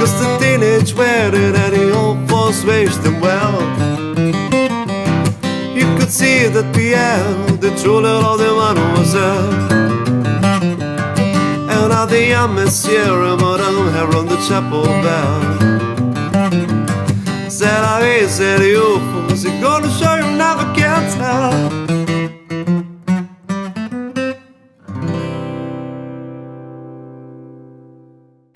'cause the teenage wedding and the old folks wished them well. You could see that Pierre, the true little the mademoiselle, and now the young monsieur and madame have rung the chapel bell. Said I said you fools, you're gonna show you never can tell.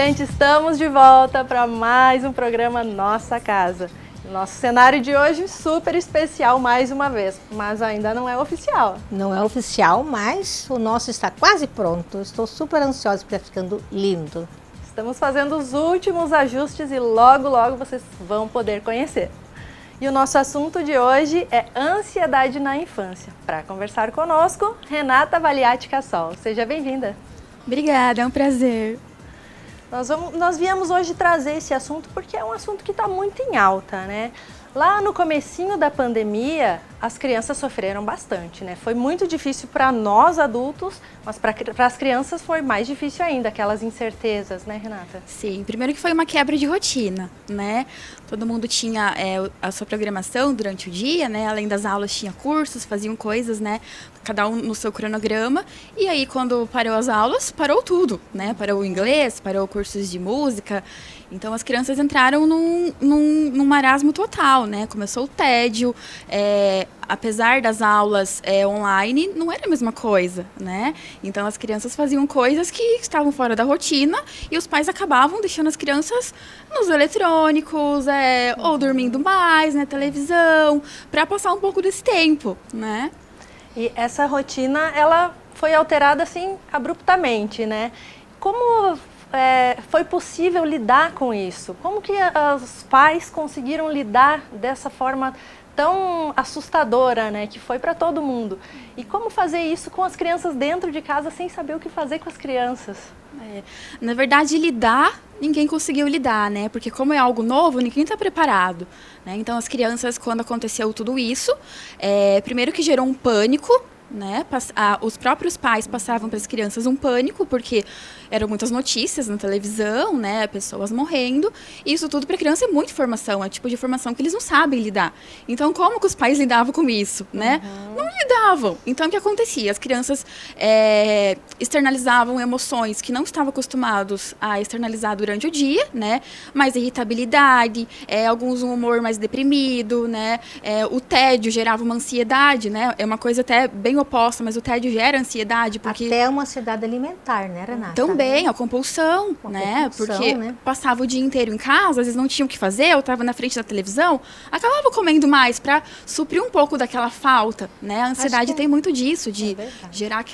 Gente, estamos de volta para mais um programa Nossa Casa. Nosso cenário de hoje super especial mais uma vez, mas ainda não é oficial. Não é oficial, mas o nosso está quase pronto. Estou super ansiosa porque está ficando lindo. Estamos fazendo os últimos ajustes e logo, logo vocês vão poder conhecer. E o nosso assunto de hoje é ansiedade na infância. Para conversar conosco, Renata Valiati Cassol. Seja bem-vinda. Obrigada, é um prazer. Nós viemos hoje trazer esse assunto porque é um assunto que está muito em alta, né? Lá no comecinho da pandemia, as crianças sofreram bastante, né? Foi muito difícil para nós adultos, mas para as crianças foi mais difícil ainda, aquelas incertezas, né, Renata? Sim, primeiro que foi uma quebra de rotina, né? Todo mundo tinha a sua programação durante o dia, né? Além das aulas tinha cursos, faziam coisas, né? Cada um no seu cronograma. E aí, quando parou as aulas, parou tudo, né? Parou o inglês, parou cursos de música. Então, as crianças entraram num marasmo total, né? Começou o tédio, apesar das aulas online, não era a mesma coisa, né? Então, as crianças faziam coisas que estavam fora da rotina e os pais acabavam deixando as crianças nos eletrônicos, ou dormindo mais, na televisão, para passar um pouco desse tempo, né? E essa rotina, ela foi alterada, assim, abruptamente, né? Como foi possível lidar com isso? Como que os pais conseguiram lidar dessa forma tão assustadora, né? Que foi para todo mundo. E como fazer isso com as crianças dentro de casa sem saber o que fazer com as crianças? Na verdade, lidar, ninguém conseguiu lidar, né? Porque como é algo novo, ninguém está preparado, né? Então, as crianças, quando aconteceu tudo isso, primeiro que gerou um pânico, né? Os próprios pais passavam para as crianças um pânico, porque eram muitas notícias na televisão, né? Pessoas morrendo. E isso tudo para a criança é muita informação, é tipo de informação que eles não sabem lidar. Então, como que os pais lidavam com isso, né? Não lidavam. Então, o que acontecia? As crianças externalizavam emoções que não estavam acostumados a externalizar durante o dia, né? Mais irritabilidade, alguns um humor mais deprimido, né? O tédio gerava uma ansiedade, né? É uma coisa até bem oposta, mas o tédio gera ansiedade. Porque... Até uma ansiedade alimentar, né, Renata? Também, a compulsão, né? Porque passava o dia inteiro em casa, às vezes não tinha o que fazer, eu estava na frente da televisão, acabava comendo mais para suprir um pouco daquela falta, né? A ansiedade tem muito disso, de gerar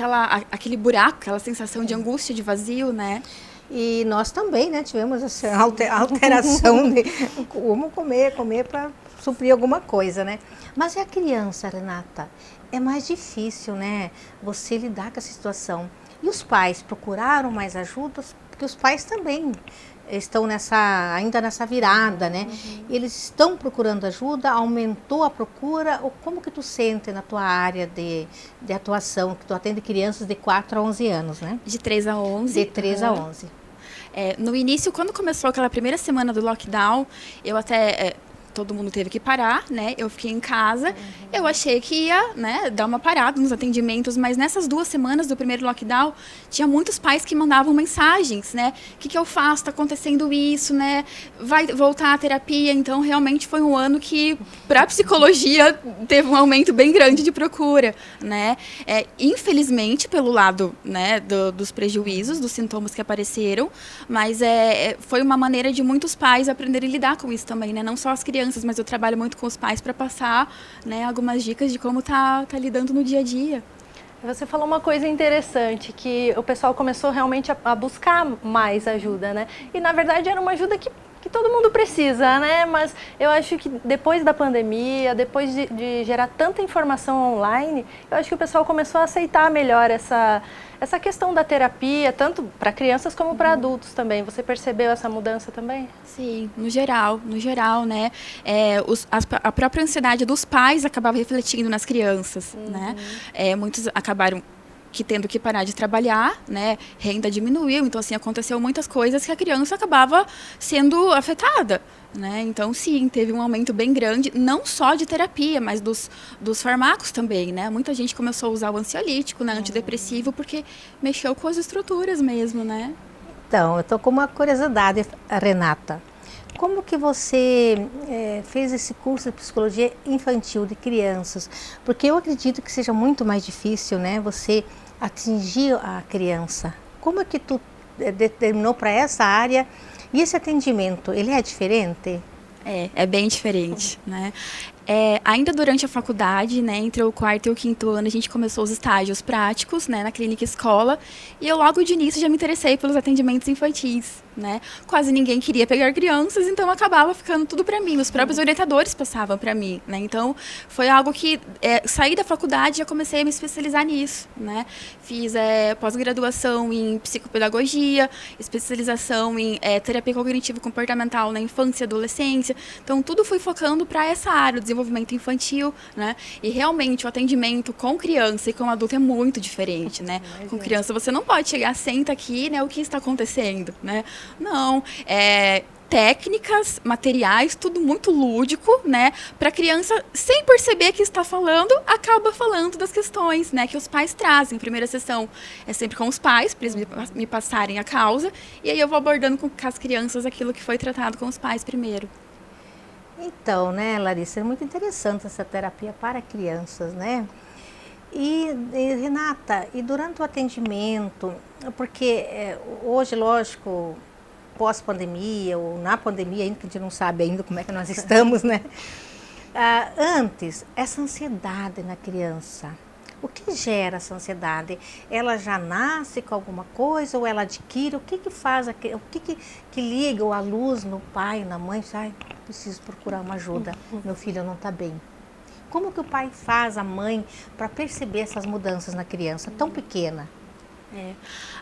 aquele buraco, aquela sensação de angústia, de vazio, né? E nós também, né, tivemos essa alteração de como comer para suprir alguma coisa, né? Mas e a criança, Renata? É mais difícil, né, você lidar com essa situação. E os pais procuraram mais ajudas, porque os pais também estão ainda nessa virada, né? Eles estão procurando ajuda, aumentou a procura, ou como que tu sente na tua área de atuação, que tu atende crianças de 4 a 11 anos, né? De 3 a 11. De 3 a 11. No início, quando começou aquela primeira semana do lockdown, eu até... todo mundo teve que parar, né? Eu fiquei em casa, eu achei que ia, né, dar uma parada nos atendimentos, mas nessas 2 semanas do primeiro lockdown, tinha muitos pais que mandavam mensagens, né? O que eu faço? Tá acontecendo isso, né? Vai voltar à terapia, então realmente foi um ano que, para a psicologia, teve um aumento bem grande de procura, né? Infelizmente, pelo lado, né, dos prejuízos, dos sintomas que apareceram, mas foi uma maneira de muitos pais aprenderem a lidar com isso também, né? Não só as crianças, mas eu trabalho muito com os pais para passar, né, algumas dicas de como tá lidando no dia a dia. Você falou uma coisa interessante, que o pessoal começou realmente a buscar mais ajuda, né? E na verdade era uma ajuda que todo mundo precisa, né? Mas eu acho que depois da pandemia, depois de gerar tanta informação online, eu acho que o pessoal começou a aceitar melhor essa questão da terapia, tanto para crianças como para adultos também. Você percebeu essa mudança também? Sim, no geral, né? A própria ansiedade dos pais acabava refletindo nas crianças, né? Muitos acabaram que tendo que parar de trabalhar, né, renda diminuiu, então assim, aconteceu muitas coisas que a criança acabava sendo afetada, né? Então sim, teve um aumento bem grande, não só de terapia, mas dos fármacos também, né? Muita gente começou a usar o ansiolítico, né, antidepressivo, porque mexeu com as estruturas mesmo, né? Então, eu estou com uma curiosidade, Renata. Como que você fez esse curso de psicologia infantil de crianças? Porque eu acredito que seja muito mais difícil, né, você atingir a criança. Como é que tu determinou para essa área? E esse atendimento, ele é diferente? É bem diferente, né? Ainda durante a faculdade, né, entre o quarto e o quinto ano, a gente começou os estágios práticos, né, na clínica escola, e eu logo de início já me interessei pelos atendimentos infantis, né? Quase ninguém queria pegar crianças, então acabava ficando tudo para mim, os próprios orientadores passavam para mim, né? Então foi algo que saí da faculdade e já comecei a me especializar nisso, né? Fiz pós-graduação em psicopedagogia, especialização em terapia cognitivo-comportamental na infância e adolescência, então tudo fui focando para essa área, o desenvolvimento infantil, né? E realmente o atendimento com criança e com adulto é muito diferente, né? Com criança você não pode chegar, senta aqui, né? O que está acontecendo, né? Não, técnicas, materiais, tudo muito lúdico, né? Para a criança, sem perceber que está falando, acaba falando das questões, né? Que os pais trazem. A primeira sessão é sempre com os pais, para eles me passarem a causa, e aí eu vou abordando com as crianças aquilo que foi tratado com os pais primeiro. Então, né, Larissa, é muito interessante essa terapia para crianças, né? E Renata, e durante o atendimento, porque hoje, lógico, pós-pandemia ou na pandemia, ainda que a gente não sabe ainda como é que nós estamos, né? Antes, essa ansiedade na criança, o que gera essa ansiedade? Ela já nasce com alguma coisa ou ela adquire? O que faz, o que liga a luz no pai, na mãe? Ai, preciso procurar uma ajuda, meu filho não está bem. Como que o pai faz, a mãe, para perceber essas mudanças na criança tão pequena?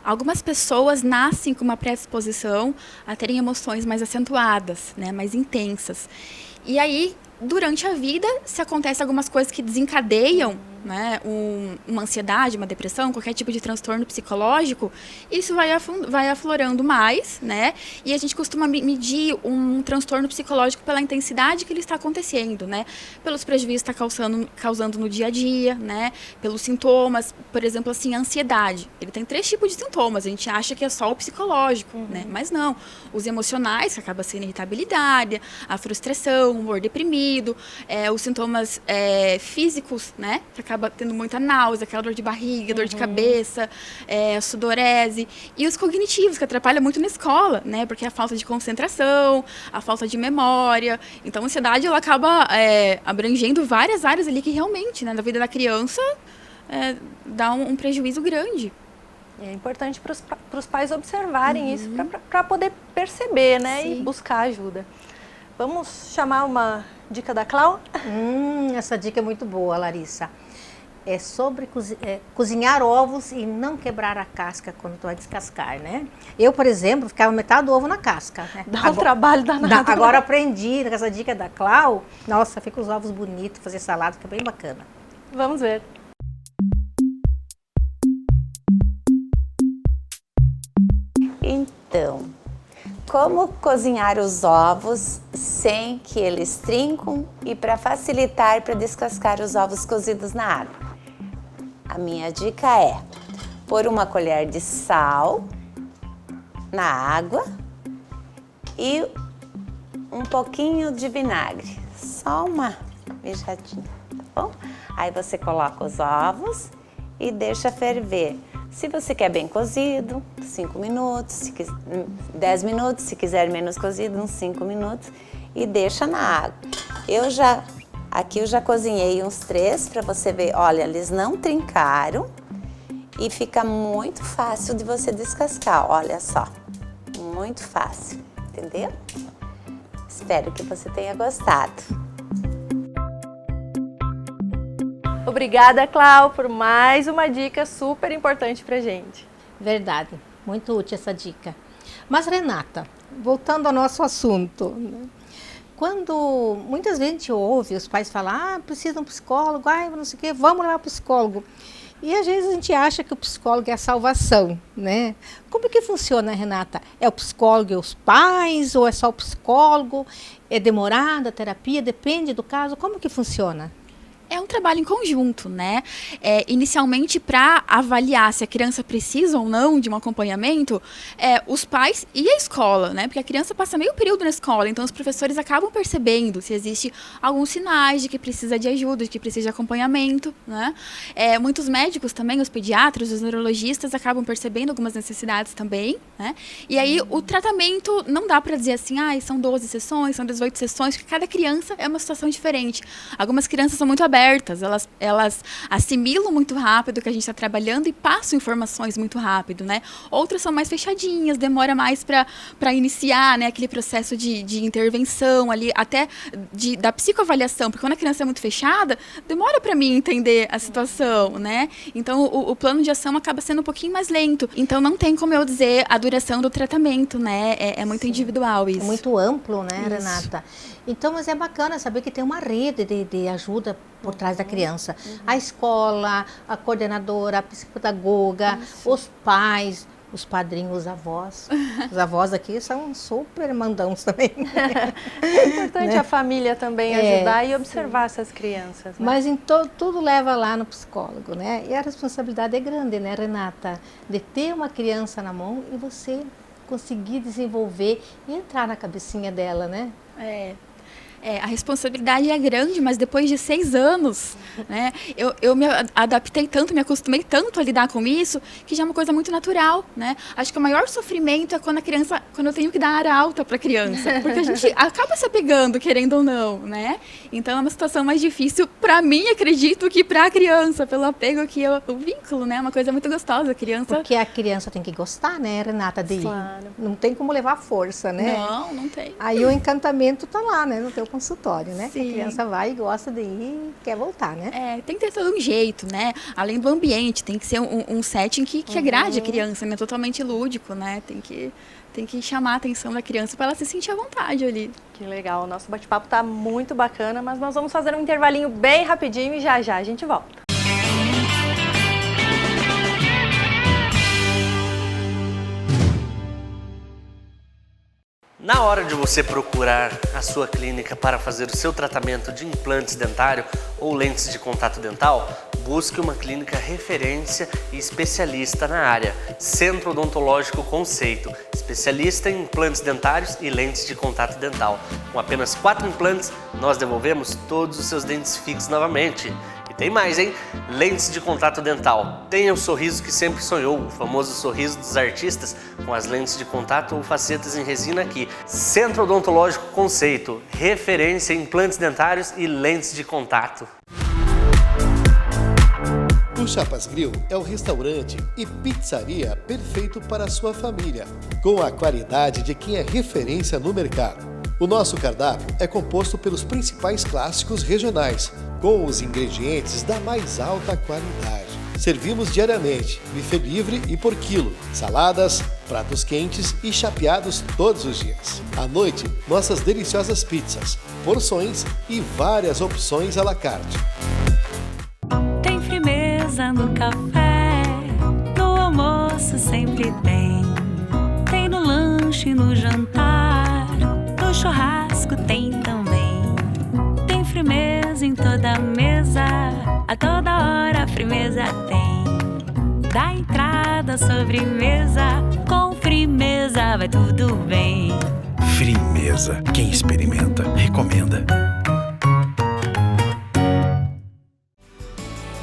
Algumas pessoas nascem com uma predisposição a terem emoções mais acentuadas, né, mais intensas. E aí, durante a vida, se acontece algumas coisas que desencadeiam, né, uma ansiedade, uma depressão, qualquer tipo de transtorno psicológico, isso vai aflorando mais, né? E a gente costuma medir um transtorno psicológico pela intensidade que ele está acontecendo, né? Pelos prejuízos que está causando no dia a dia, né? Pelos sintomas, por exemplo, assim, a ansiedade. Ele tem 3 tipos de sintomas, a gente acha que é só o psicológico, né? Mas não. Os emocionais, que acaba sendo a irritabilidade, a frustração, o humor deprimido, os sintomas físicos, né? Que acaba tendo muita náusea, aquela dor de barriga, dor de cabeça, sudorese. E os cognitivos, que atrapalham muito na escola, né? Porque é a falta de concentração, a falta de memória. Então, a ansiedade, ela acaba abrangendo várias áreas ali que realmente, né, na vida da criança, dá um prejuízo grande. É importante para os pais observarem isso, para poder perceber, né? Sim. E buscar ajuda. Vamos chamar uma dica da Clau? Essa dica é muito boa, Larissa. É sobre cozinhar ovos e não quebrar a casca quando tu vai descascar, né? Eu, por exemplo, ficava metade do ovo na casca, né? Dá um trabalho danado. Agora aprendi, nessa dica da Clau, nossa, fica os ovos bonitos, fazer salada, fica bem bacana. Vamos ver. Então, como cozinhar os ovos sem que eles trincam e para facilitar para descascar os ovos cozidos na água? A minha dica é pôr uma colher de sal na água e um pouquinho de vinagre, só uma mijadinha, tá bom? Aí você coloca os ovos e deixa ferver. Se você quer bem cozido, 5 minutos, 10 minutos, se quiser menos cozido, uns 5 minutos, e deixa na água. Aqui eu já cozinhei uns 3 para você ver, olha, eles não trincaram e fica muito fácil de você descascar, olha só, muito fácil, entendeu? Espero que você tenha gostado. Obrigada, Clau, por mais uma dica super importante pra gente. Verdade, muito útil essa dica. Mas, Renata, voltando ao nosso assunto, né? Quando muitas vezes a gente ouve os pais falar, precisa de um psicólogo, não sei o quê, vamos lá para o psicólogo. E às vezes a gente acha que o psicólogo é a salvação, né? Como que funciona, Renata? É o psicólogo e os pais, ou é só o psicólogo? É demorada a terapia? Depende do caso? Como que funciona? É um trabalho em conjunto, né? Inicialmente, para avaliar se a criança precisa ou não de um acompanhamento, os pais e a escola, né? Porque a criança passa meio período na escola, então os professores acabam percebendo se existe alguns sinais de que precisa de ajuda, de que precisa de acompanhamento, né? Muitos médicos também, os pediatras, os neurologistas, acabam percebendo algumas necessidades também, né? E aí o tratamento não dá para dizer assim, são 12 sessões, são 18 sessões, porque cada criança é uma situação diferente. Algumas crianças são muito abertas, elas assimilam muito rápido o que a gente está trabalhando e passam informações muito rápido, né? Outras são mais fechadinhas, demora mais para iniciar, né, aquele processo de intervenção ali, até da psicoavaliação, porque quando a criança é muito fechada, demora para mim entender a situação, né? Então o plano de ação acaba sendo um pouquinho mais lento. Então não tem como eu dizer a duração do tratamento, né? É muito individual isso. É muito amplo, né, Isso. Renata? Então, mas é bacana saber que tem uma rede de ajuda por trás da criança. A escola, a coordenadora, a psicopedagoga, os pais, os padrinhos, os avós. Os avós aqui são super mandãos também. É importante a família também ajudar e observar essas crianças. Né? Mas tudo leva lá no psicólogo, né? E a responsabilidade é grande, né, Renata? De ter uma criança na mão e você conseguir desenvolver e entrar na cabecinha dela, né? A responsabilidade é grande, mas depois de 6 anos, né, eu me adaptei tanto, me acostumei tanto a lidar com isso, que já é uma coisa muito natural, né? Acho que o maior sofrimento é quando eu tenho que dar área alta para a criança, porque a gente acaba se apegando, querendo ou não, né? Então é uma situação mais difícil para mim, acredito, que para a criança, pelo apego que o vínculo, né? É uma coisa muito gostosa, a criança. Porque a criança tem que gostar, né, Renata, de ir. Claro. Não tem como levar força, né? Não tem. Aí o encantamento tá lá, né, no teu consultório, né? Sim. Que a criança vai e gosta de ir e quer voltar, né? Tem que ter todo um jeito, né? Além do ambiente, tem que ser um setting que agrade a criança, né? Totalmente lúdico, né? Tem que chamar a atenção da criança para ela se sentir à vontade ali. Que legal, o nosso bate-papo tá muito bacana, mas nós vamos fazer um intervalinho bem rapidinho e já a gente volta. Na hora de você procurar a sua clínica para fazer o seu tratamento de implantes dentário ou lentes de contato dental, busque uma clínica referência e especialista na área. Centro Odontológico Conceito, especialista em implantes dentários e lentes de contato dental. Com apenas 4 implantes, nós devolvemos todos os seus dentes fixos novamente. E tem mais, hein? Lentes de contato dental. Tenha o sorriso que sempre sonhou, o famoso sorriso dos artistas, com as lentes de contato ou facetas em resina aqui. Centro Odontológico Conceito, referência em implantes dentários e lentes de contato. O Chapas Grill é o restaurante e pizzaria perfeito para a sua família, com a qualidade de quem é referência no mercado. O nosso cardápio é composto pelos principais clássicos regionais, com os ingredientes da mais alta qualidade. Servimos diariamente, buffet livre e por quilo, saladas, pratos quentes e chapeados todos os dias. À noite, nossas deliciosas pizzas, porções e várias opções à la carte. Tem firmeza no café, no almoço sempre tem. Tem no lanche, no jantar, no churrasco tem também. Tem firmeza em toda mesa, a toda hora a firmeza tem. Da entrada à sobremesa, com firmeza vai tudo bem. Firmeza, quem experimenta, recomenda.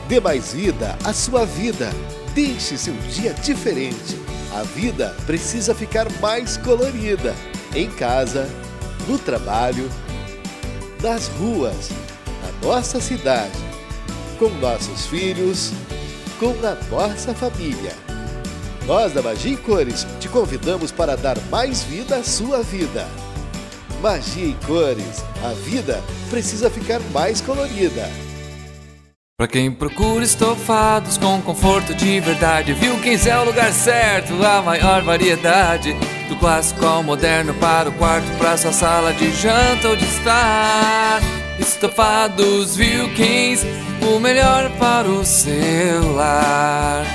Dê mais vida à sua vida. Deixe seu dia diferente. A vida precisa ficar mais colorida. Em casa, no trabalho, nas ruas, na nossa cidade, com nossos filhos, com a nossa família. Nós da Magia em Cores te convidamos para dar mais vida à sua vida. Magia em Cores, a vida precisa ficar mais colorida. Pra quem procura estofados com conforto de verdade, Wilkins é o lugar certo, a maior variedade. Do clássico ao moderno, para o quarto, pra sua sala de janta ou de estar. Estofados Wilkins, o melhor para o seu lar.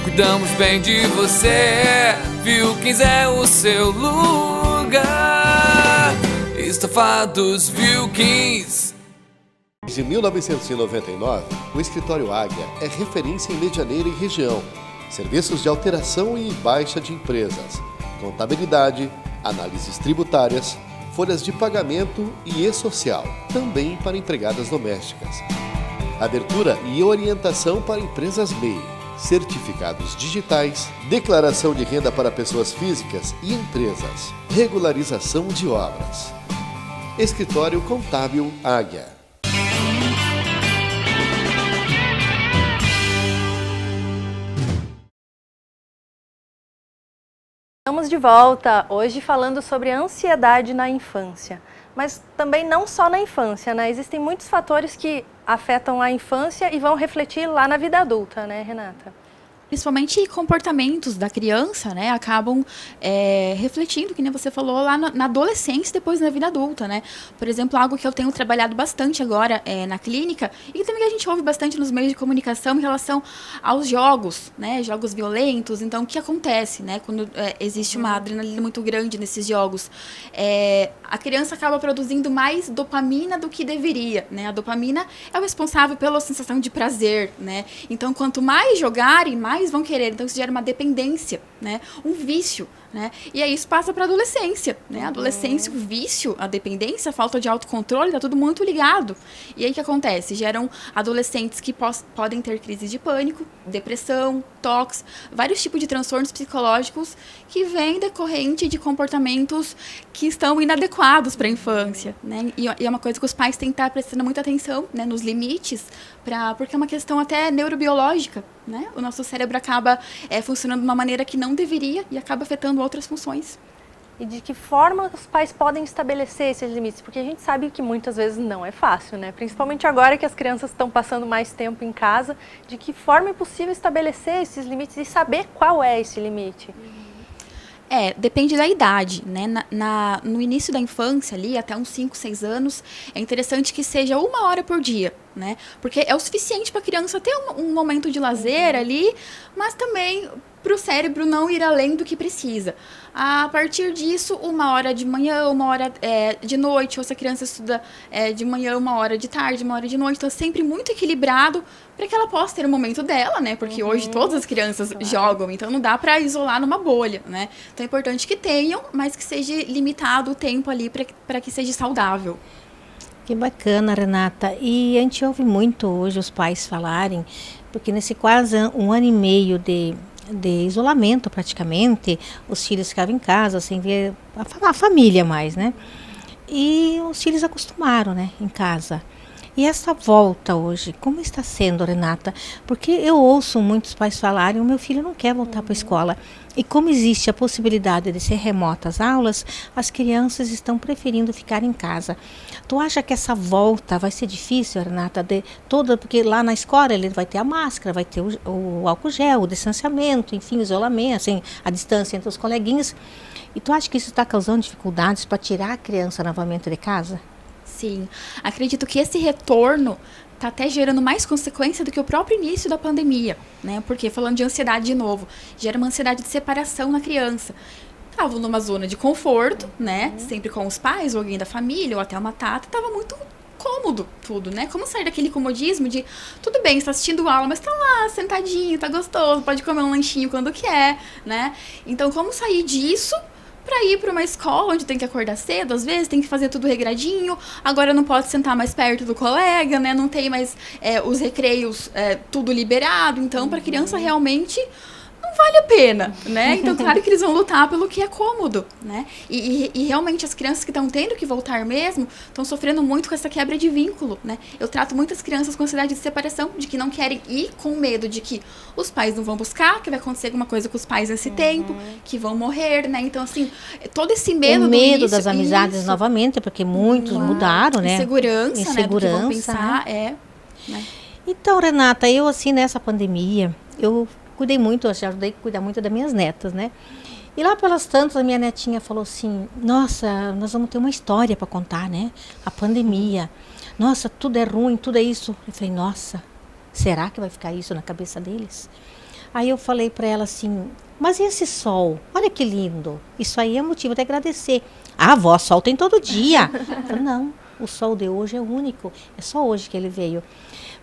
Cuidamos bem de você, Wilkins é o seu lugar. Estofados Wilkins. Desde 1999, o Escritório Águia é referência em Medianeira e região. Serviços de alteração e baixa de empresas, contabilidade, análises tributárias, folhas de pagamento e e-social, também para empregadas domésticas. Abertura e orientação para empresas MEI, certificados digitais, declaração de renda para pessoas físicas e empresas, regularização de obras. Escritório Contábil Águia. Estamos de volta, hoje falando sobre a ansiedade na infância. Mas também não só na infância, né? Existem muitos fatores que afetam a infância e vão refletir lá na vida adulta, né, Renata? Principalmente comportamentos da criança, né, acabam refletindo, que nem você falou, lá na adolescência e depois na vida adulta, né. Por exemplo, algo que eu tenho trabalhado bastante agora na clínica e também a gente ouve bastante nos meios de comunicação em relação aos jogos, né, jogos violentos. Então, o que acontece, né, quando existe uma adrenalina muito grande nesses jogos? A criança acaba produzindo mais dopamina do que deveria, né. A dopamina é o responsável pela sensação de prazer, né. Então, quanto mais jogarem, mais vão querer, então isso gera uma dependência, né? Um vício, né? E aí isso passa para a adolescência, né? A adolescência, o vício, a dependência, a falta de autocontrole, tá tudo muito ligado. E aí o que acontece? Geram adolescentes que podem ter crises de pânico, depressão, tox, vários tipos de transtornos psicológicos que vêm decorrente de comportamentos que estão inadequados para a infância, né? E é uma coisa que os pais têm que estar prestando muita atenção, né? Nos limites, porque é uma questão até neurobiológica, né? O nosso cérebro acaba funcionando de uma maneira que não deveria e acaba afetando outras funções. E de que forma os pais podem estabelecer esses limites? Porque a gente sabe que muitas vezes não é fácil, né? Principalmente agora que as crianças estão passando mais tempo em casa. De que forma é possível estabelecer esses limites e saber qual é esse limite? Depende da idade, né? No início da infância, ali, até uns 5, 6 anos, é interessante que seja 1 hora por dia, né? Porque é o suficiente para a criança ter um momento de lazer ali, mas também para o cérebro não ir além do que precisa. A partir disso, 1 hora de manhã, 1 hora de noite, ou se a criança estuda de manhã, 1 hora de tarde, 1 hora de noite, então é sempre muito equilibrado para que ela possa ter o momento dela, né? Porque hoje todas as crianças jogam, então não dá para isolar numa bolha, né? Então é importante que tenham, mas que seja limitado o tempo ali para que seja saudável. Que bacana, Renata. E a gente ouve muito hoje os pais falarem, porque nesse quase 1 ano e meio de isolamento praticamente, os filhos ficavam em casa sem ver a família mais, né? E os filhos acostumaram, né, em casa. E essa volta hoje, como está sendo, Renata? Porque eu ouço muitos pais falarem, o meu filho não quer voltar para a escola. E como existe a possibilidade de ser remota as aulas, as crianças estão preferindo ficar em casa. Tu acha que essa volta vai ser difícil, Renata? Porque lá na escola ele vai ter a máscara, vai ter o álcool gel, o distanciamento, enfim, o isolamento, assim, a distância entre os coleguinhas. E tu acha que isso está causando dificuldades para tirar a criança novamente de casa? Sim, acredito que esse retorno está até gerando mais consequência do que o próprio início da pandemia, né? Porque, falando de ansiedade de novo, gera uma ansiedade de separação na criança. Estavam numa zona de conforto, né? Sempre com os pais, ou alguém da família, ou até uma tata, estava muito cômodo tudo, né? Como sair daquele comodismo de, tudo bem, você tá assistindo aula, mas tá lá, sentadinho, tá gostoso, pode comer um lanchinho quando quer, né? Então, como sair disso para ir para uma escola onde tem que acordar cedo, às vezes tem que fazer tudo regradinho, agora não pode sentar mais perto do colega, né? Não tem mais os recreios tudo liberado, então para a criança realmente não vale a pena, né? Então, claro que eles vão lutar pelo que é cômodo, né? E realmente as crianças que estão tendo que voltar mesmo estão sofrendo muito com essa quebra de vínculo, né? Eu trato muitas crianças com ansiedade de separação, de que não querem ir, com medo de que os pais não vão buscar, que vai acontecer alguma coisa com os pais nesse tempo, que vão morrer, né? Então, assim, todo esse medo do medo das amizades novamente, porque muitos mudaram, né? Insegurança, né? Do que vão pensar, né? Então, Renata, eu assim, nessa pandemia, eu cuidei muito, eu ajudei a cuidar muito das minhas netas, né? E lá pelas tantas, a minha netinha falou assim, nossa, nós vamos ter uma história para contar, né? A pandemia. Nossa, tudo é ruim, tudo é isso. Eu falei, nossa, será que vai ficar isso na cabeça deles? Aí eu falei para ela assim, mas e esse sol? Olha que lindo. Isso aí é motivo de agradecer. Ah, avó, sol tem todo dia. Eu falei, não, o sol de hoje é único. É só hoje que ele veio.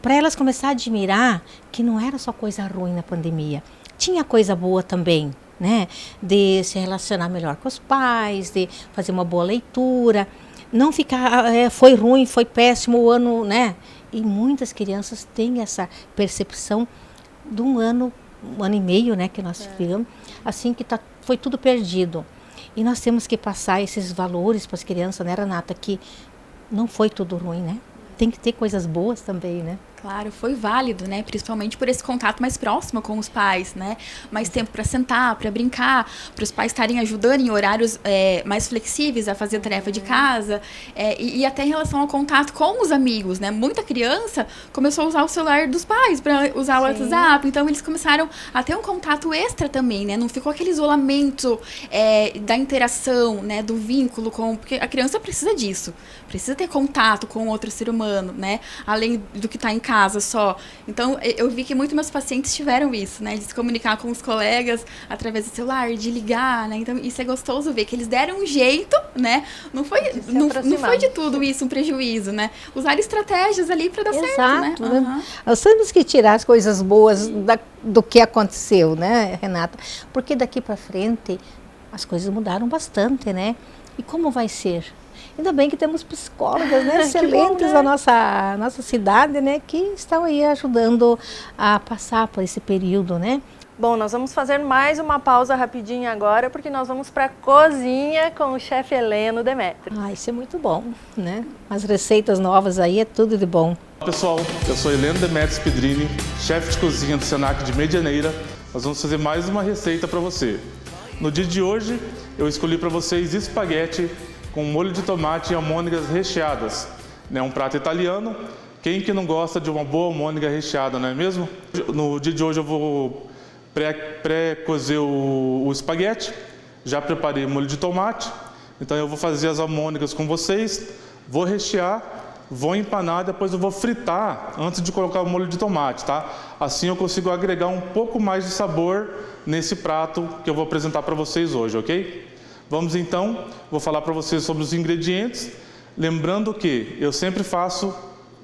Para elas começar a admirar que não era só coisa ruim na pandemia. Tinha coisa boa também, né? De se relacionar melhor com os pais, de fazer uma boa leitura. Não ficar, foi ruim, foi péssimo o ano, né? E muitas crianças têm essa percepção de um ano e meio, né, que nós tivemos, assim que foi tudo perdido. E nós temos que passar esses valores para as crianças, né, Renata, que não foi tudo ruim, né? Tem que ter coisas boas também, né? Claro, foi válido, né? Principalmente por esse contato mais próximo com os pais, né? Mais tempo para sentar, para brincar, para os pais estarem ajudando em horários mais flexíveis a fazer a tarefa de casa e até em relação ao contato com os amigos, né? Muita criança começou a usar o celular dos pais para usar o WhatsApp, então eles começaram a ter um contato extra também, né? Não ficou aquele isolamento da interação, né? Do vínculo porque a criança precisa disso, precisa ter contato com outro ser humano, né? Além do que está em casa só. Então, eu vi que muitos meus pacientes tiveram isso, né? De se comunicar com os colegas através do celular, de ligar, né? Então, isso é gostoso ver, que eles deram um jeito, né? Não foi de tudo isso um prejuízo, né? Usar estratégias ali para dar certo, né? Uhum. Nós temos que tirar as coisas boas do que aconteceu, né, Renata? Porque daqui para frente as coisas mudaram bastante, né? E como vai ser? Ainda bem que temos psicólogas, né, excelentes na nossa cidade, né, que estão aí ajudando a passar por esse período, né? Bom, nós vamos fazer mais uma pausa rapidinho agora, porque nós vamos para a cozinha com o chefe Heleno Demetrio. Ah, isso é muito bom, né? As receitas novas aí é tudo de bom. Olá, pessoal, eu sou Heleno Demetrio Pedrini, chefe de cozinha do Senac de Medianeira. Nós vamos fazer mais uma receita para você. No dia de hoje, eu escolhi para vocês espaguete com molho de tomate e almôndegas recheadas. É um prato italiano. Quem que não gosta de uma boa almôndega recheada, não é mesmo? No dia de hoje eu vou pré-cozer o espaguete. Já preparei o molho de tomate. Então eu vou fazer as almôndegas com vocês. Vou rechear, vou empanar, depois eu vou fritar antes de colocar o molho de tomate, tá? Assim eu consigo agregar um pouco mais de sabor nesse prato que eu vou apresentar para vocês hoje, ok? Vamos então, vou falar para vocês sobre os ingredientes, lembrando que eu sempre faço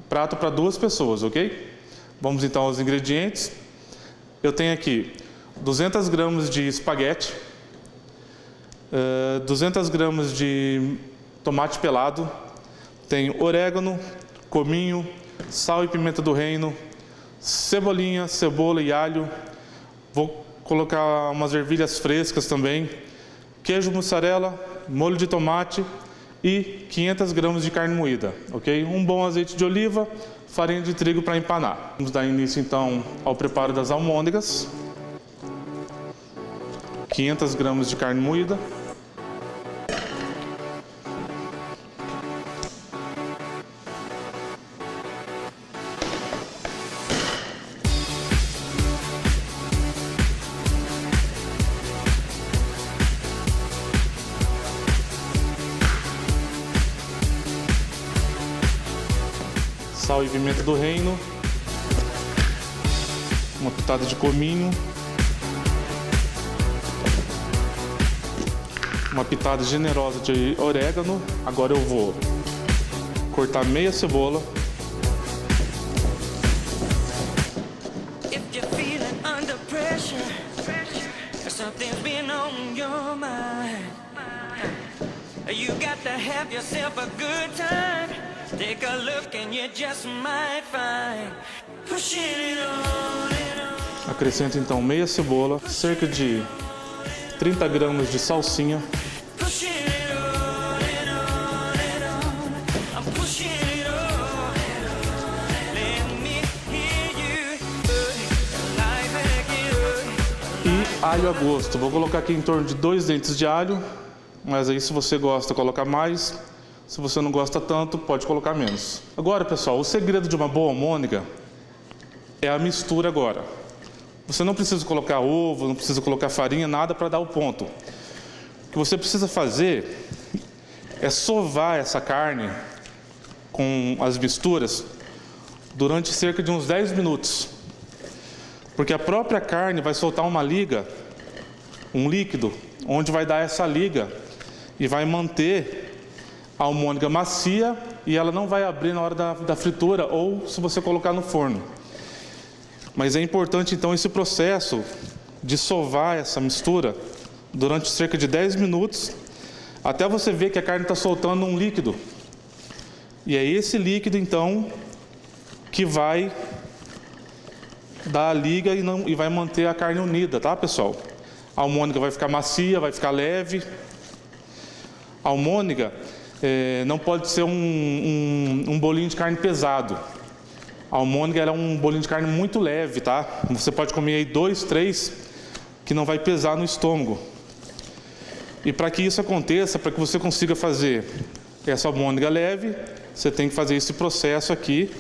prato para 2 pessoas, ok? Vamos então aos ingredientes. Eu tenho aqui 200 gramas de espaguete, 200 gramas de tomate pelado, tenho orégano, cominho, sal e pimenta do reino, cebolinha, cebola e alho, vou colocar umas ervilhas frescas também, queijo mussarela, molho de tomate e 500 gramas de carne moída, ok? Um bom azeite de oliva, farinha de trigo para empanar. Vamos dar início então ao preparo das almôndegas. 500 gramas de carne moída. Sal e pimenta do reino, uma pitada de cominho, uma pitada generosa de orégano. Agora eu vou cortar meia cebola. Take a look and you just might find pushing it on. Acrescento então meia cebola, cerca de 30 gramas de salsinha, e alho a gosto. Vou colocar aqui em torno de 2 dentes de alho, mas aí se você gosta, coloca mais. Se você não gosta tanto, pode colocar menos. Agora, pessoal, o segredo de uma boa almôndega é a mistura agora. Você não precisa colocar ovo, não precisa colocar farinha, nada para dar o ponto. O que você precisa fazer é sovar essa carne com as misturas durante cerca de uns 10 minutos. Porque a própria carne vai soltar uma liga, um líquido, onde vai dar essa liga e vai manter a almôndega macia e ela não vai abrir na hora da fritura ou se você colocar no forno. Mas é importante então esse processo de sovar essa mistura durante cerca de 10 minutos, até você ver que a carne está soltando um líquido. E é esse líquido então que vai dar a liga e vai manter a carne unida, tá, pessoal? A almôndega vai ficar macia, vai ficar leve. A almôndega não pode ser um bolinho de carne pesado. A almôndega ela é um bolinho de carne muito leve, tá? Você pode comer aí 2, 3, que não vai pesar no estômago. E para que isso aconteça, para que você consiga fazer essa almôndega leve, você tem que fazer esse processo aqui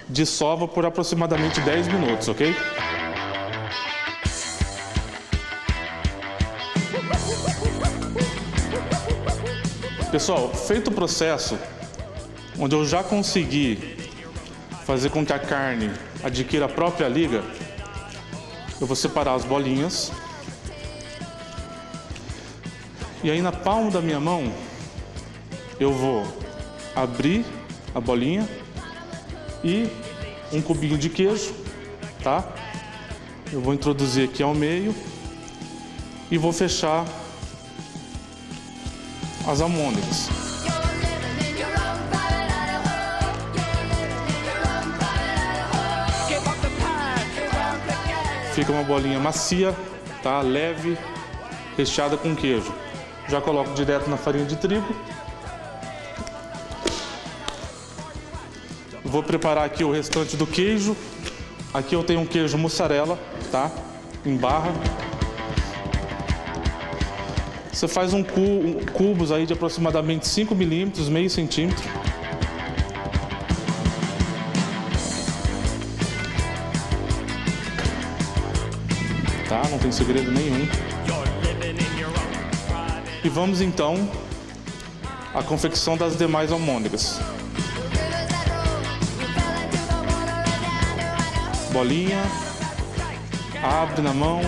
de sova por aproximadamente 10 minutos, ok? Pessoal, feito o processo, onde eu já consegui fazer com que a carne adquira a própria liga, eu vou separar as bolinhas. E aí na palma da minha mão, eu vou abrir a bolinha e um cubinho de queijo, tá? Eu vou introduzir aqui ao meio e vou fechar as almôndegas. Fica uma bolinha macia, tá? Leve, recheada com queijo. Já coloco direto na farinha de trigo. Vou preparar aqui o restante do queijo. Aqui eu tenho um queijo mussarela, tá? Em barra. Você faz cubos aí de aproximadamente 5 milímetros, meio centímetro. Tá? Não tem segredo nenhum. E vamos então à confecção das demais almôndegas. Bolinha, abre na mão,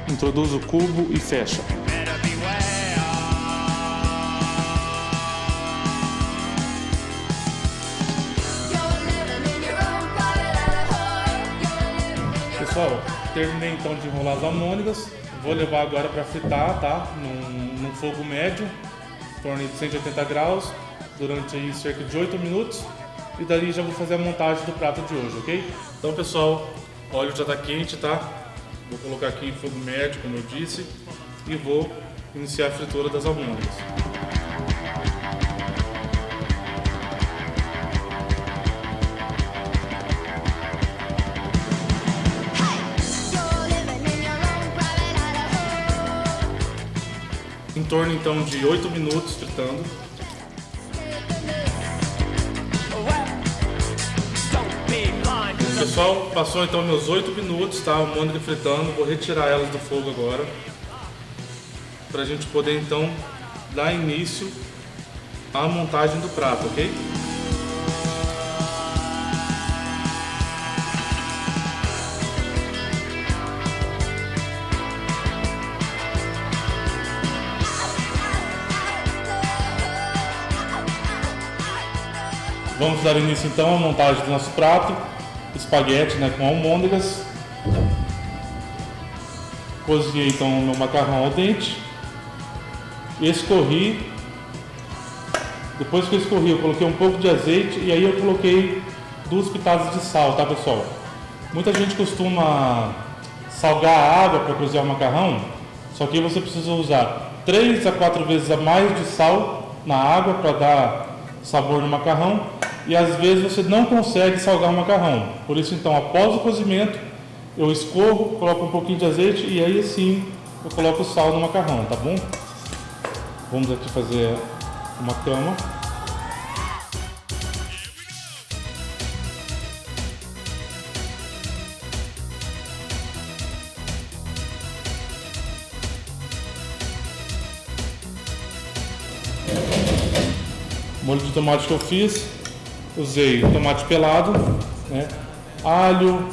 introduz o cubo e fecha. Pessoal, terminei então de enrolar as almôndegas. Vou levar agora para fritar, tá? Num fogo médio, em torno de 180 graus, durante aí cerca de 8 minutos. E dali já vou fazer a montagem do prato de hoje, ok? Então, pessoal, o óleo já está quente, tá? Vou colocar aqui em fogo médio, como eu disse, e vou iniciar a fritura das almôndegas. Em torno então de 8 minutos fritando. Pessoal, passou então meus 8 minutos, tá? A almôndega fritando, vou retirar elas do fogo agora, pra gente poder então dar início à montagem do prato, ok? Vamos dar início então à montagem do nosso prato, espaguete, né, com almôndegas. Cozinhei então o meu macarrão al dente, escorri. Depois que eu escorri, eu coloquei um pouco de azeite e aí eu coloquei 2 pitadas de sal, tá, pessoal? Muita gente costuma salgar a água para cozinhar o macarrão, só que você precisa usar 3 a 4 vezes a mais de sal na água para dar sabor no macarrão. E às vezes você não consegue salgar o macarrão. Por isso então, após o cozimento, eu escorro, coloco um pouquinho de azeite e aí sim eu coloco o sal no macarrão, tá bom? Vamos aqui fazer uma cama. Molho de tomate que eu fiz, usei tomate pelado, né? Alho,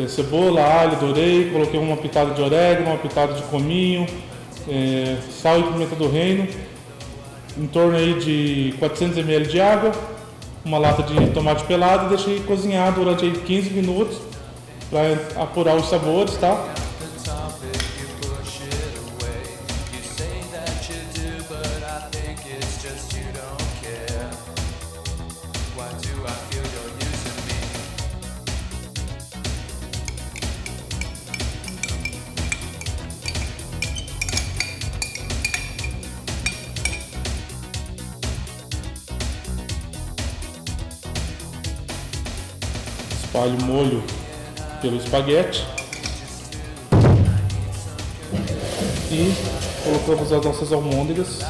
cebola, alho, dourei, coloquei uma pitada de orégano, uma pitada de cominho, sal e pimenta do reino, em torno aí de 400 ml de água, uma lata de tomate pelado e deixei cozinhar durante aí 15 minutos para apurar os sabores, tá? Espalho o molho pelo espaguete e colocamos as nossas almôndegas.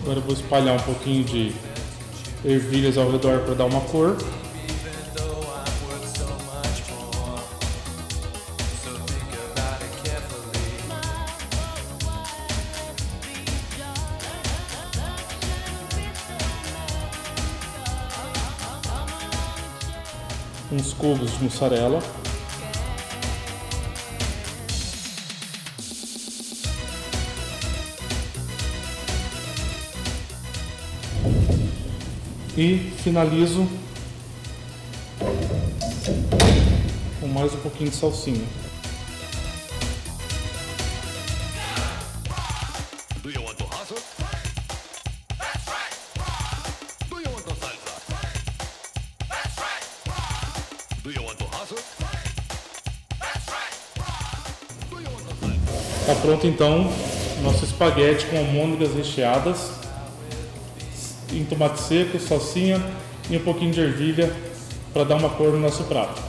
Agora eu vou espalhar um pouquinho de ervilhas ao redor para dar uma cor. Uns cubos de mussarela. E finalizo com mais um pouquinho de salsinha. Tá pronto então nosso espaguete com almôndegas recheadas em tomate seco, salsinha e um pouquinho de ervilha para dar uma cor no nosso prato.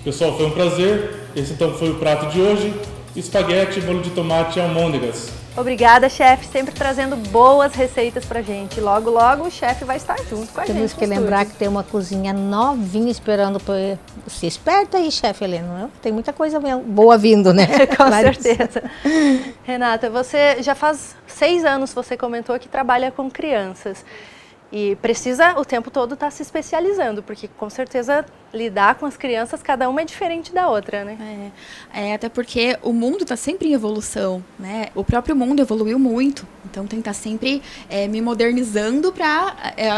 Pessoal, foi um prazer. Esse então foi o prato de hoje: espaguete, molho de tomate e almôndegas. Obrigada, chefe, sempre trazendo boas receitas pra gente. Logo, logo o chefe vai estar junto com a gente. Temos que lembrar que tem uma cozinha novinha esperando para ser esperta aí, chefe Helena. Tem muita coisa boa vindo, né? Com certeza. Renata, você já faz 6 anos, você comentou, que trabalha com crianças. E precisa o tempo todo estar se especializando, porque com certeza lidar com as crianças, cada uma é diferente da outra, né? Até porque o mundo está sempre em evolução, né? O próprio mundo evoluiu muito, então tem que estar sempre me modernizando para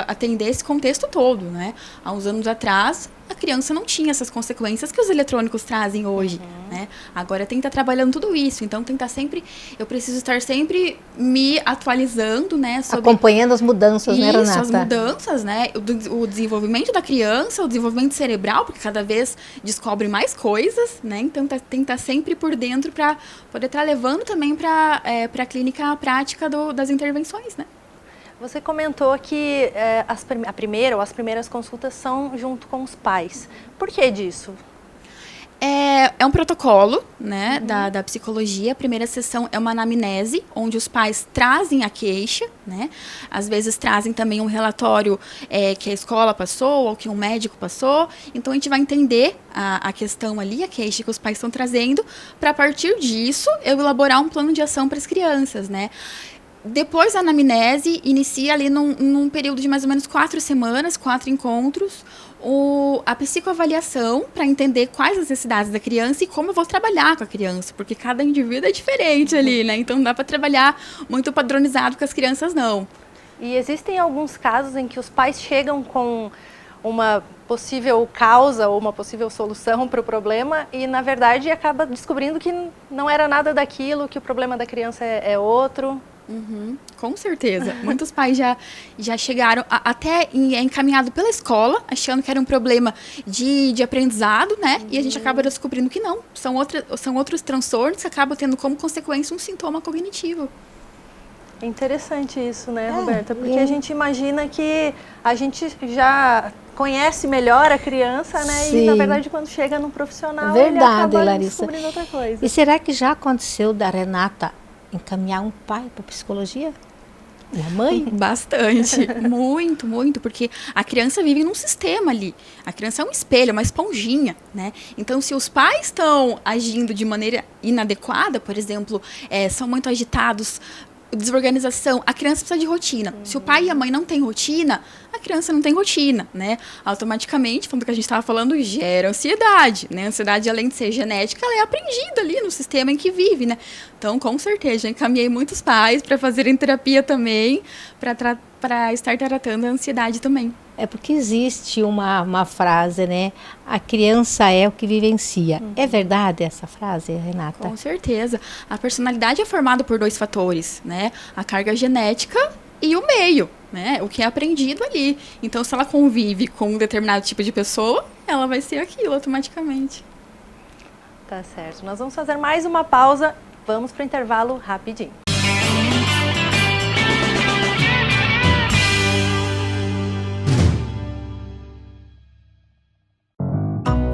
atender esse contexto todo, né? Há uns anos atrás, a criança não tinha essas consequências que os eletrônicos trazem hoje, né? Agora tem que estar trabalhando tudo isso, então tem que estar sempre, eu preciso estar sempre me atualizando, né? Sobre acompanhando as mudanças, né, Renata? As mudanças, né? O desenvolvimento da criança, o desenvolvimento cerebral, porque cada vez descobre mais coisas, né? Então tem que estar sempre por dentro para poder estar levando também para a clínica a prática das intervenções, né? Você comentou que as primeiras consultas são junto com os pais. Por que disso? É um protocolo, né, da psicologia. A primeira sessão é uma anamnese, onde os pais trazem a queixa, né? Às vezes trazem também um relatório que a escola passou ou que um médico passou. Então a gente vai entender a questão ali, a queixa que os pais estão trazendo, para a partir disso eu elaborar um plano de ação para as crianças, né? Depois da anamnese, inicia ali num período de mais ou menos 4 semanas, 4 encontros, a psicoavaliação para entender quais as necessidades da criança e como eu vou trabalhar com a criança, porque cada indivíduo é diferente ali, né? Então não dá para trabalhar muito padronizado com as crianças, não. E existem alguns casos em que os pais chegam com uma possível causa ou uma possível solução para o problema e, na verdade, acaba descobrindo que não era nada daquilo, que o problema da criança é outro. Com certeza. Muitos pais já chegaram até encaminhado pela escola, achando que era um problema de aprendizado, né? E a gente acaba descobrindo que não. São outros transtornos que acabam tendo como consequência um sintoma cognitivo. É interessante isso, né, Roberta? Porque a gente imagina que a gente já conhece melhor a criança, né? Sim. E, na verdade, quando chega num profissional, Verdade, ele acaba Larissa. descobrindo outra coisa. E será que já aconteceu da Renata encaminhar um pai para psicologia? E a mãe? Bastante, muito, muito, porque a criança vive num sistema ali. A criança é um espelho, uma esponjinha, né? Então, se os pais estão agindo de maneira inadequada, por exemplo, são muito agitados, desorganização, a criança precisa de rotina. Se o pai e a mãe não têm rotina, a criança não tem rotina, né? Automaticamente, falando do que a gente estava falando, gera ansiedade, né? A ansiedade, além de ser genética, ela é aprendida ali no sistema em que vive, né? Então, com certeza, encaminhei muitos pais para fazerem terapia também, para estar tratando a ansiedade também. É porque existe uma frase, né? A criança é o que vivencia. É verdade essa frase, Renata? Com certeza. A personalidade é formada por 2 fatores, né? A carga genética e o meio, né? O que é aprendido ali. Então, se ela convive com um determinado tipo de pessoa, ela vai ser aquilo automaticamente. Tá certo. Nós vamos fazer mais uma pausa. Vamos para o intervalo rapidinho.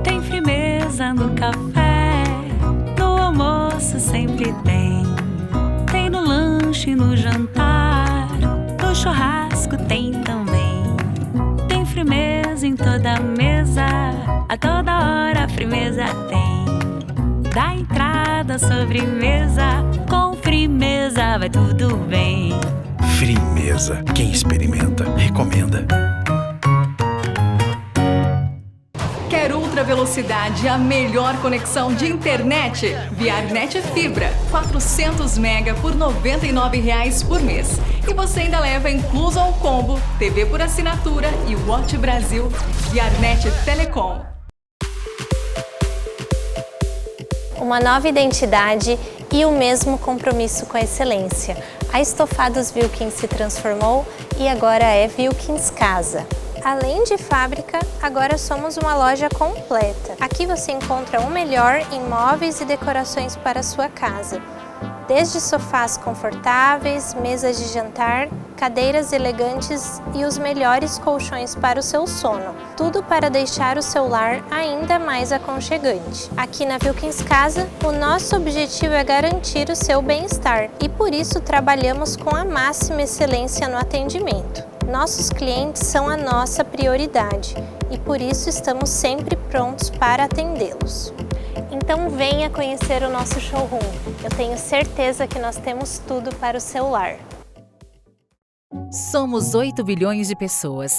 Tem firmeza no café, no almoço sempre tem. Tem no lanche, no jantar, no churrasco tem também. Tem firmeza em toda mesa, a toda hora a firmeza tem. Da entrada à sobremesa, com firmeza vai tudo bem. Firmeza. Quem experimenta, recomenda. Quer ultra velocidade, a melhor conexão de internet? Viarnet Fibra, 400 mega por R$ 99,00 por mês. E você ainda leva incluso ao combo, TV por assinatura e Watch Brasil. Viarnet Telecom. Uma nova identidade e o mesmo compromisso com a excelência. A Estofados Wilkins se transformou e agora é Wilkins Casa. Além de fábrica, agora somos uma loja completa. Aqui você encontra o melhor em móveis e decorações para a sua casa. Desde sofás confortáveis, mesas de jantar, cadeiras elegantes e os melhores colchões para o seu sono. Tudo para deixar o seu lar ainda mais aconchegante. Aqui na Wilkins Casa, o nosso objetivo é garantir o seu bem-estar e por isso trabalhamos com a máxima excelência no atendimento. Nossos clientes são a nossa prioridade e por isso estamos sempre prontos para atendê-los. Então venha conhecer o nosso showroom. Eu tenho certeza que nós temos tudo para o seu lar. Somos 8 bilhões de pessoas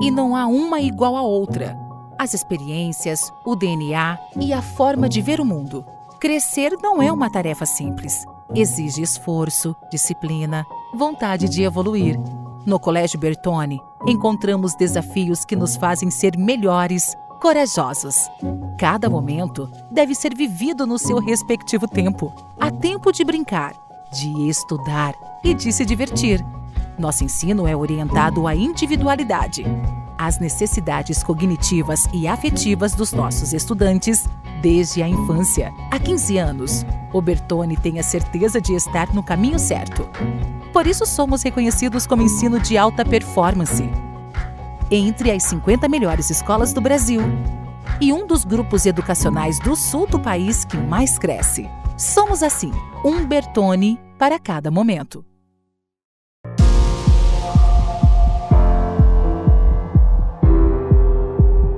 e não há uma igual à outra. As experiências, o DNA e a forma de ver o mundo. Crescer não é uma tarefa simples. Exige esforço, disciplina, vontade de evoluir. No Colégio Bertone, encontramos desafios que nos fazem ser melhores, corajosos. Cada momento deve ser vivido no seu respectivo tempo. Há tempo de brincar, de estudar e de se divertir. Nosso ensino é orientado à individualidade, às necessidades cognitivas e afetivas dos nossos estudantes desde a infância. Há 15 anos, o Bertone tem a certeza de estar no caminho certo. Por isso somos reconhecidos como ensino de alta performance. Entre as 50 melhores escolas do Brasil e um dos grupos educacionais do sul do país que mais cresce. Somos assim, um Bertone para cada momento.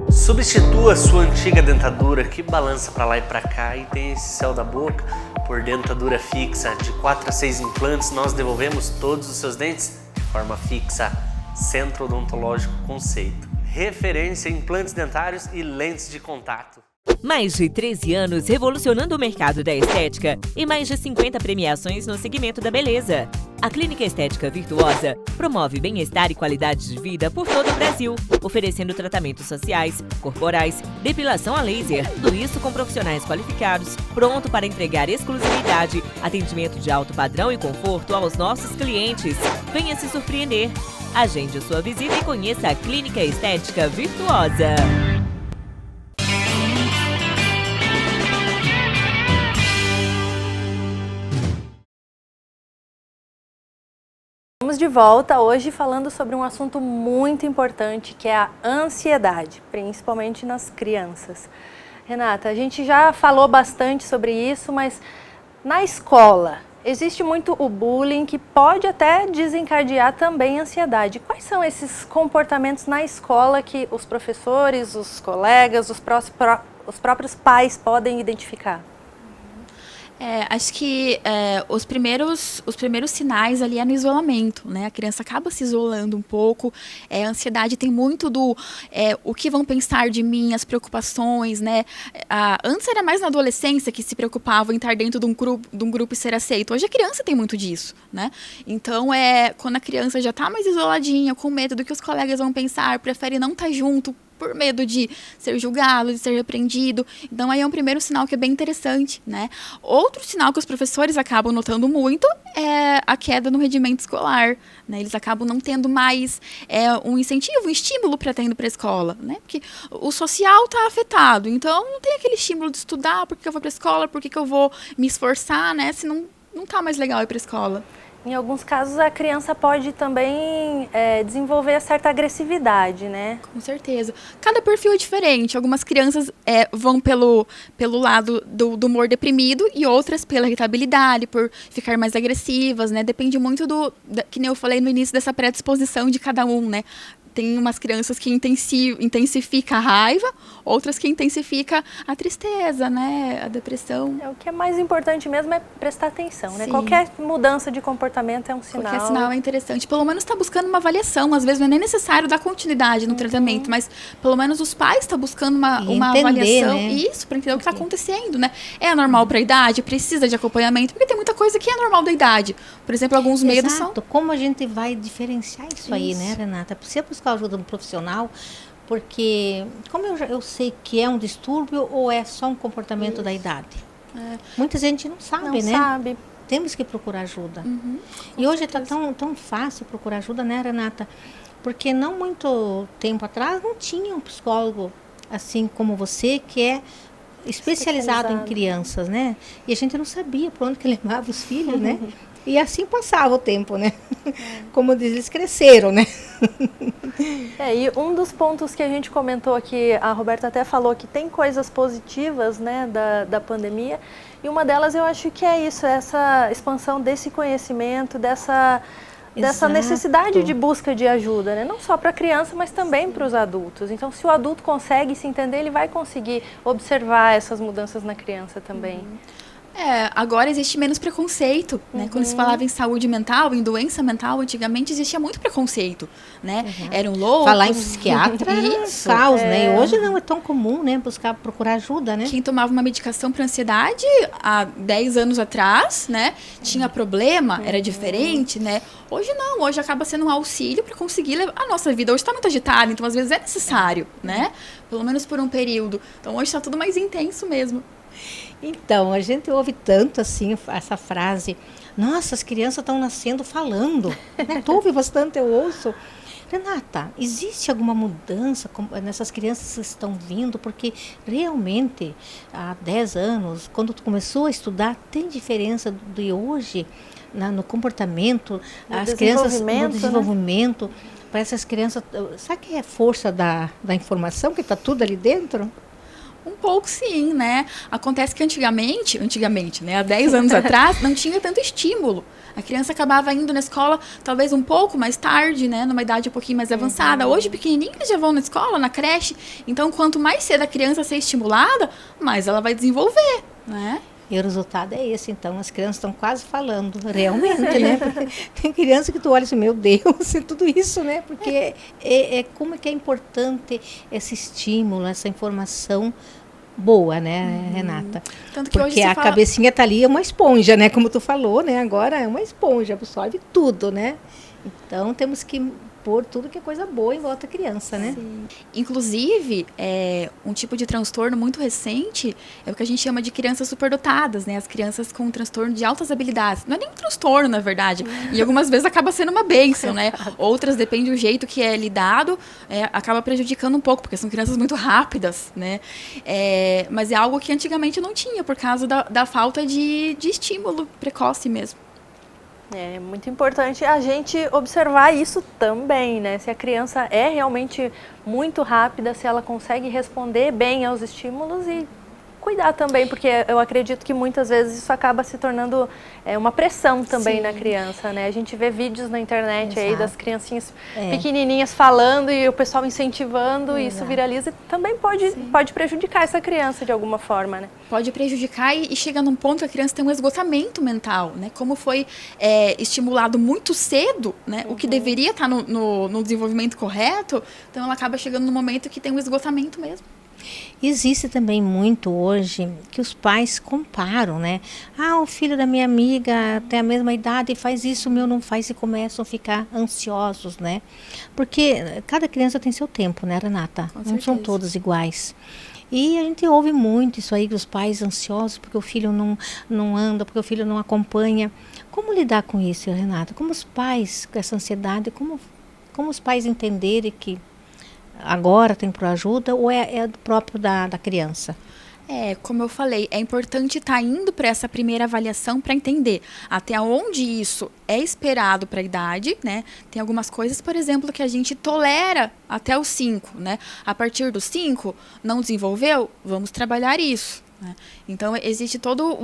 Substitua sua antiga dentadura que balança para lá e para cá e tem esse céu da boca por dentadura fixa. De 4 a 6 implantes, nós devolvemos todos os seus dentes de forma fixa. Centro Odontológico Conceito. Referência em implantes dentários e lentes de contato. Mais de 13 anos revolucionando o mercado da estética e mais de 50 premiações no segmento da beleza. A Clínica Estética Virtuosa promove bem-estar e qualidade de vida por todo o Brasil, oferecendo tratamentos faciais, corporais, depilação a laser, tudo isso com profissionais qualificados, pronto para entregar exclusividade, atendimento de alto padrão e conforto aos nossos clientes. Venha se surpreender. Agende a sua visita e conheça a Clínica Estética Virtuosa. Estamos de volta hoje falando sobre um assunto muito importante que é a ansiedade, principalmente nas crianças. Renata, a gente já falou bastante sobre isso, mas na escola Existe muito o bullying, que pode até desencadear também a ansiedade. Quais são esses comportamentos na escola que os professores, os colegas, os próprios pais podem identificar? Acho que os primeiros sinais ali é no isolamento, né? A criança acaba se isolando um pouco, a ansiedade tem muito do o que vão pensar de mim, as preocupações, né? Antes era mais na adolescência que se preocupava em estar dentro de um grupo e ser aceito. Hoje a criança tem muito disso, né? Então, quando a criança já está mais isoladinha, com medo do que os colegas vão pensar, prefere não estar junto, por medo de ser julgado, de ser repreendido. Então, aí é um primeiro sinal que é bem interessante, né? Outro sinal que os professores acabam notando muito é a queda no rendimento escolar, né? Eles acabam não tendo mais um incentivo, um estímulo para estar indo para a escola, né? Porque o social está afetado, então não tem aquele estímulo de estudar, por que eu vou para a escola, por que eu vou me esforçar, né? Se não está mais legal ir para a escola. Em alguns casos, a criança pode também desenvolver certa agressividade, né? Com certeza. Cada perfil é diferente. Algumas crianças vão pelo lado do humor deprimido e outras pela irritabilidade, por ficar mais agressivas, né? Depende muito que nem eu falei no início, dessa predisposição de cada um, né? Tem umas crianças que intensifica a raiva, outras que intensifica a tristeza, né? A depressão. O que é mais importante mesmo é prestar atenção, né? Sim. Qualquer mudança de comportamento é um sinal. Qualquer sinal é interessante. Pelo menos está buscando uma avaliação. Às vezes não é nem necessário dar continuidade no tratamento, mas pelo menos os pais estão buscando uma avaliação. Né? Isso, para entender o que está acontecendo, né? É normal para a idade? Precisa de acompanhamento? Porque tem muita coisa que é normal da idade. Por exemplo, alguns medos são... Como a gente vai diferenciar isso aí, né, Renata? Precisa buscar ajuda do profissional, porque como eu sei que é um distúrbio ou é só um comportamento da idade? Muita gente não sabe, né? Sabe. Temos que procurar ajuda. E hoje está tão fácil procurar ajuda, né, Renata? Porque não muito tempo atrás não tinha um psicólogo assim como você, que é especializado em crianças, né? E a gente não sabia por onde que levava os filhos, né? E assim passava o tempo, né? Como diz, eles cresceram, né? E um dos pontos que a gente comentou aqui, a Roberta até falou que tem coisas positivas, né, da pandemia, e uma delas eu acho que é isso, essa expansão desse conhecimento, dessa necessidade de busca de ajuda, né? Não só para a criança, mas também para os adultos. Então, se o adulto consegue se entender, ele vai conseguir observar essas mudanças na criança também. Agora existe menos preconceito, né? Quando se falava em saúde mental, em doença mental, antigamente existia muito preconceito, né? Eram loucos. Falar em psiquiatra é caos, né? E hoje não é tão comum, né? Procurar ajuda, né? Quem tomava uma medicação para ansiedade há 10 anos atrás, né? Tinha problema, era diferente, né? Hoje não, hoje acaba sendo um auxílio para conseguir levar a nossa vida. Hoje está muito agitada, então às vezes é necessário, né? Pelo menos por um período. Então hoje está tudo mais intenso mesmo. Então, a gente ouve tanto assim essa frase, nossa, as crianças estão nascendo falando, né? Tu ouve bastante, eu ouço. Renata, existe alguma mudança nessas crianças que estão vindo? Porque realmente, há 10 anos, quando tu começou a estudar, tem diferença de hoje no comportamento, as crianças no desenvolvimento, para essas crianças, sabe que é força da informação, que está tudo ali dentro? Um pouco sim, né? Acontece que antigamente, né, há 10 anos atrás, não tinha tanto estímulo. A criança acabava indo na escola talvez um pouco mais tarde, né, numa idade um pouquinho mais avançada. Hoje, pequenininha, eles já vão na escola, na creche. Então, quanto mais cedo a criança ser estimulada, mais ela vai desenvolver, né? E o resultado é esse, então, as crianças estão quase falando, realmente, né? Porque tem criança que tu olha assim, meu Deus, e tudo isso, né? Porque como é que é importante esse estímulo, essa informação boa, né, Renata? Tanto que porque hoje a cabecinha tá ali, é uma esponja, né? Como tu falou, né? Agora é uma esponja, absorve tudo, né? Então, temos que pôr tudo que é coisa boa em volta da criança, né? Sim. Inclusive, um tipo de transtorno muito recente é o que a gente chama de crianças superdotadas, né? As crianças com um transtorno de altas habilidades. Não é nem um transtorno, na verdade. E algumas vezes acaba sendo uma bênção, né? Outras, depende do jeito que é lidado, acaba prejudicando um pouco, porque são crianças muito rápidas, né? Mas é algo que antigamente não tinha, por causa da falta de estímulo precoce mesmo. É muito importante a gente observar isso também, né? Se a criança é realmente muito rápida, se ela consegue responder bem aos estímulos e cuidar também, porque eu acredito que muitas vezes isso acaba se tornando uma pressão também na criança, né? A gente vê vídeos na internet aí das criancinhas pequenininhas falando e o pessoal incentivando, e isso viraliza, também pode prejudicar essa criança de alguma forma, né? Pode prejudicar e chega num ponto que a criança tem um esgotamento mental, né? Como foi estimulado muito cedo, né? O que deveria estar no desenvolvimento correto, então ela acaba chegando num momento que tem um esgotamento mesmo. Existe também muito hoje que os pais comparam, né? O filho da minha amiga tem a mesma idade e faz isso, o meu não faz, e começam a ficar ansiosos, né? Porque cada criança tem seu tempo, né, Renata? Não são todos iguais. E a gente ouve muito isso aí, dos pais ansiosos porque o filho não anda, porque o filho não acompanha. Como lidar com isso, Renata? Como os pais, com essa ansiedade, como os pais entenderem que agora tem por ajuda, ou é próprio da criança? Como eu falei, é importante estar indo para essa primeira avaliação para entender até onde isso é esperado para a idade, né? Tem algumas coisas, por exemplo, que a gente tolera até os 5, né? A partir dos 5, não desenvolveu, vamos trabalhar isso, né? Então, existe todo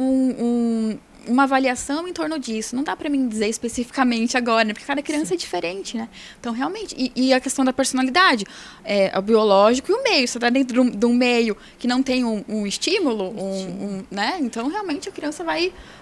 uma avaliação em torno disso. Não dá para mim dizer especificamente agora, né? Porque cada criança é diferente, né? Então, realmente, e a questão da personalidade, o biológico e o meio. Você está dentro de um meio que não tem um estímulo, né? Então, realmente, a criança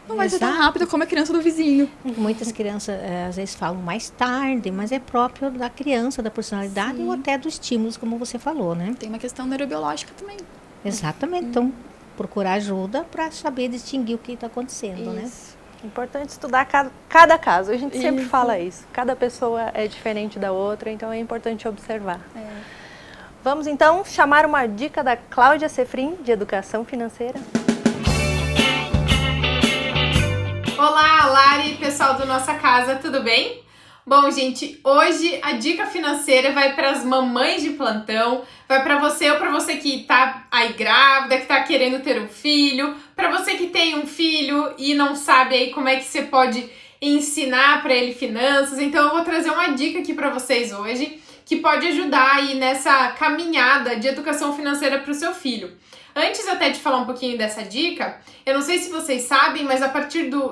não vai ser tão rápida como a criança do vizinho. Muitas crianças, às vezes, falam mais tarde, mas é próprio da criança, da personalidade ou até dos estímulos, como você falou, né? Tem uma questão neurobiológica também. Exatamente. Então, procurar ajuda para saber distinguir o que está acontecendo, né? Importante estudar cada caso. A gente sempre fala isso. Cada pessoa é diferente da outra, então é importante observar. Vamos então chamar uma dica da Cláudia Sefrim, de Educação Financeira. Olá, Lari, pessoal do Nossa Casa, tudo bem? Bom, gente, hoje a dica financeira vai para as mamães de plantão, vai para você ou para você que tá aí grávida, que tá querendo ter um filho, para você que tem um filho e não sabe aí como é que você pode ensinar para ele finanças. Então eu vou trazer uma dica aqui para vocês hoje que pode ajudar aí nessa caminhada de educação financeira para o seu filho. Antes até de falar um pouquinho dessa dica, eu não sei se vocês sabem, mas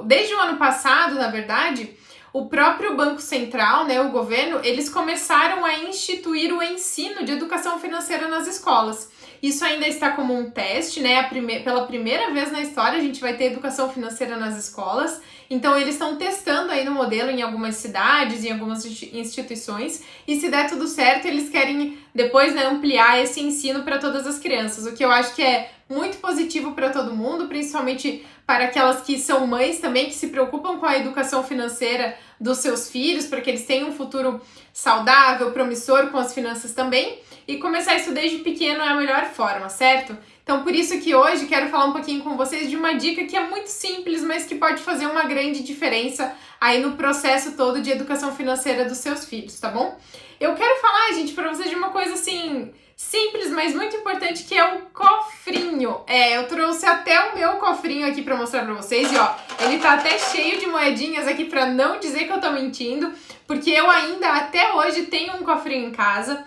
desde o ano passado, na verdade, o próprio Banco Central, né, o governo, eles começaram a instituir o ensino de educação financeira nas escolas. Isso ainda está como um teste, né? Pela primeira vez na história a gente vai ter educação financeira nas escolas. Então eles estão testando aí no modelo em algumas cidades, em algumas instituições. E se der tudo certo, eles querem depois, né, ampliar esse ensino para todas as crianças. O que eu acho que é muito positivo para todo mundo, principalmente para aquelas que são mães também, que se preocupam com a educação financeira dos seus filhos, para que eles tenham um futuro saudável, promissor com as finanças também. E começar isso desde pequeno é a melhor forma, certo? Então, por isso que hoje quero falar um pouquinho com vocês de uma dica que é muito simples, mas que pode fazer uma grande diferença aí no processo todo de educação financeira dos seus filhos, tá bom? Eu quero falar, gente, para vocês de uma coisa assim simples, mas muito importante, que é o cofrinho. Eu trouxe até o meu cofrinho aqui para mostrar para vocês, e ó, ele tá até cheio de moedinhas aqui para não dizer que eu tô mentindo, porque eu ainda até hoje tenho um cofrinho em casa.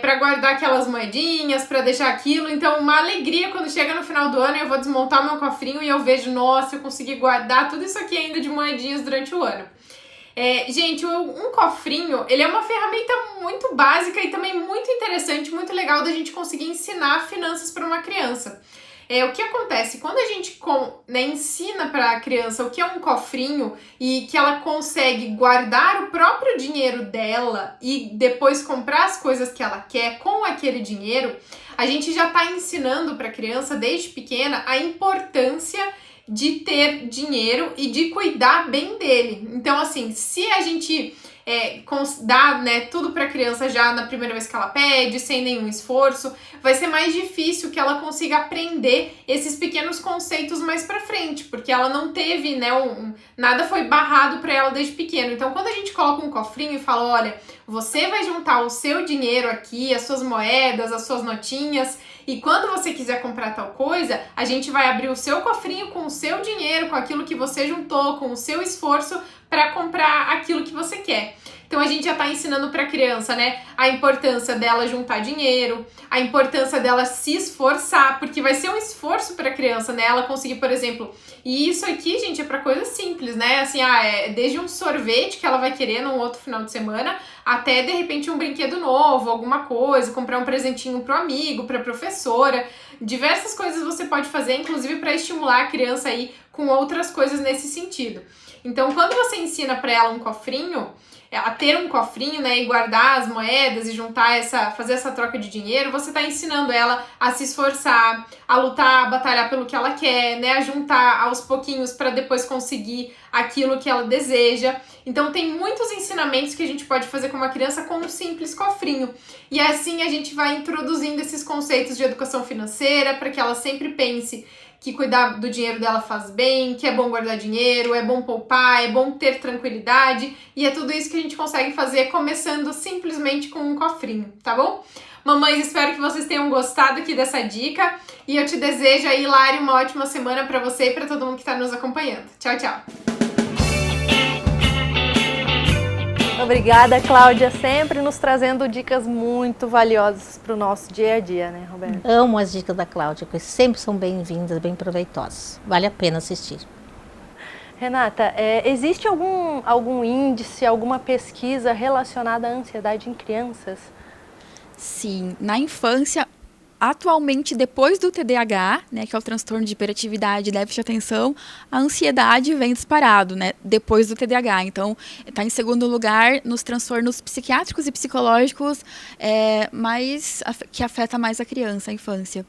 Para guardar aquelas moedinhas, para deixar aquilo. Então, uma alegria quando chega no final do ano, eu vou desmontar o meu cofrinho e eu vejo, nossa, eu consegui guardar tudo isso aqui ainda de moedinhas durante o ano. Gente, um cofrinho, ele é uma ferramenta muito básica e também muito interessante, muito legal da gente conseguir ensinar finanças para uma criança. O que acontece? Quando a gente ensina para a criança o que é um cofrinho e que ela consegue guardar o próprio dinheiro dela e depois comprar as coisas que ela quer com aquele dinheiro, a gente já está ensinando para a criança desde pequena a importância de ter dinheiro e de cuidar bem dele. Então, assim, se a gente dá, né, tudo para a criança já na primeira vez que ela pede, sem nenhum esforço, vai ser mais difícil que ela consiga aprender esses pequenos conceitos mais para frente, porque ela não teve, né, nada foi barrado para ela desde pequeno. Então, quando a gente coloca um cofrinho e fala, olha, você vai juntar o seu dinheiro aqui, as suas moedas, as suas notinhas, e quando você quiser comprar tal coisa, a gente vai abrir o seu cofrinho com o seu dinheiro, com aquilo que você juntou, com o seu esforço para comprar aquilo que você quer. Então a gente já tá ensinando pra criança, né, a importância dela juntar dinheiro, a importância dela se esforçar, porque vai ser um esforço pra criança, né, ela conseguir, por exemplo, e isso aqui, gente, é pra coisas simples, né, assim, desde um sorvete que ela vai querer num outro final de semana, até, de repente, um brinquedo novo, alguma coisa, comprar um presentinho pro amigo, pra professora, diversas coisas você pode fazer, inclusive para estimular a criança aí com outras coisas nesse sentido. Então, quando você ensina para ela um cofrinho, a ter um cofrinho, né, e guardar as moedas e juntar fazer essa troca de dinheiro, você tá ensinando ela a se esforçar, a lutar, a batalhar pelo que ela quer, né, a juntar aos pouquinhos para depois conseguir aquilo que ela deseja. Então tem muitos ensinamentos que a gente pode fazer com uma criança com um simples cofrinho. E assim a gente vai introduzindo esses conceitos de educação financeira para que ela sempre pense que cuidar do dinheiro dela faz bem, que é bom guardar dinheiro, é bom poupar, é bom ter tranquilidade, e é tudo isso que a gente consegue fazer começando simplesmente com um cofrinho, tá bom? Mamães, espero que vocês tenham gostado aqui dessa dica, e eu te desejo aí, Lari, uma ótima semana pra você e pra todo mundo que tá nos acompanhando. Tchau, tchau! Obrigada, Cláudia, sempre nos trazendo dicas muito valiosas para o nosso dia a dia, né, Roberto? Amo as dicas da Cláudia, porque sempre são bem-vindas, bem proveitosas. Vale a pena assistir. Renata, existe algum índice, alguma pesquisa relacionada à ansiedade em crianças? Sim, na infância, atualmente, depois do TDAH, né, que é o transtorno de hiperatividade e déficit de atenção, a ansiedade vem disparado, né, depois do TDAH. Então, está em segundo lugar nos transtornos psiquiátricos e psicológicos, que afeta mais a criança, a infância.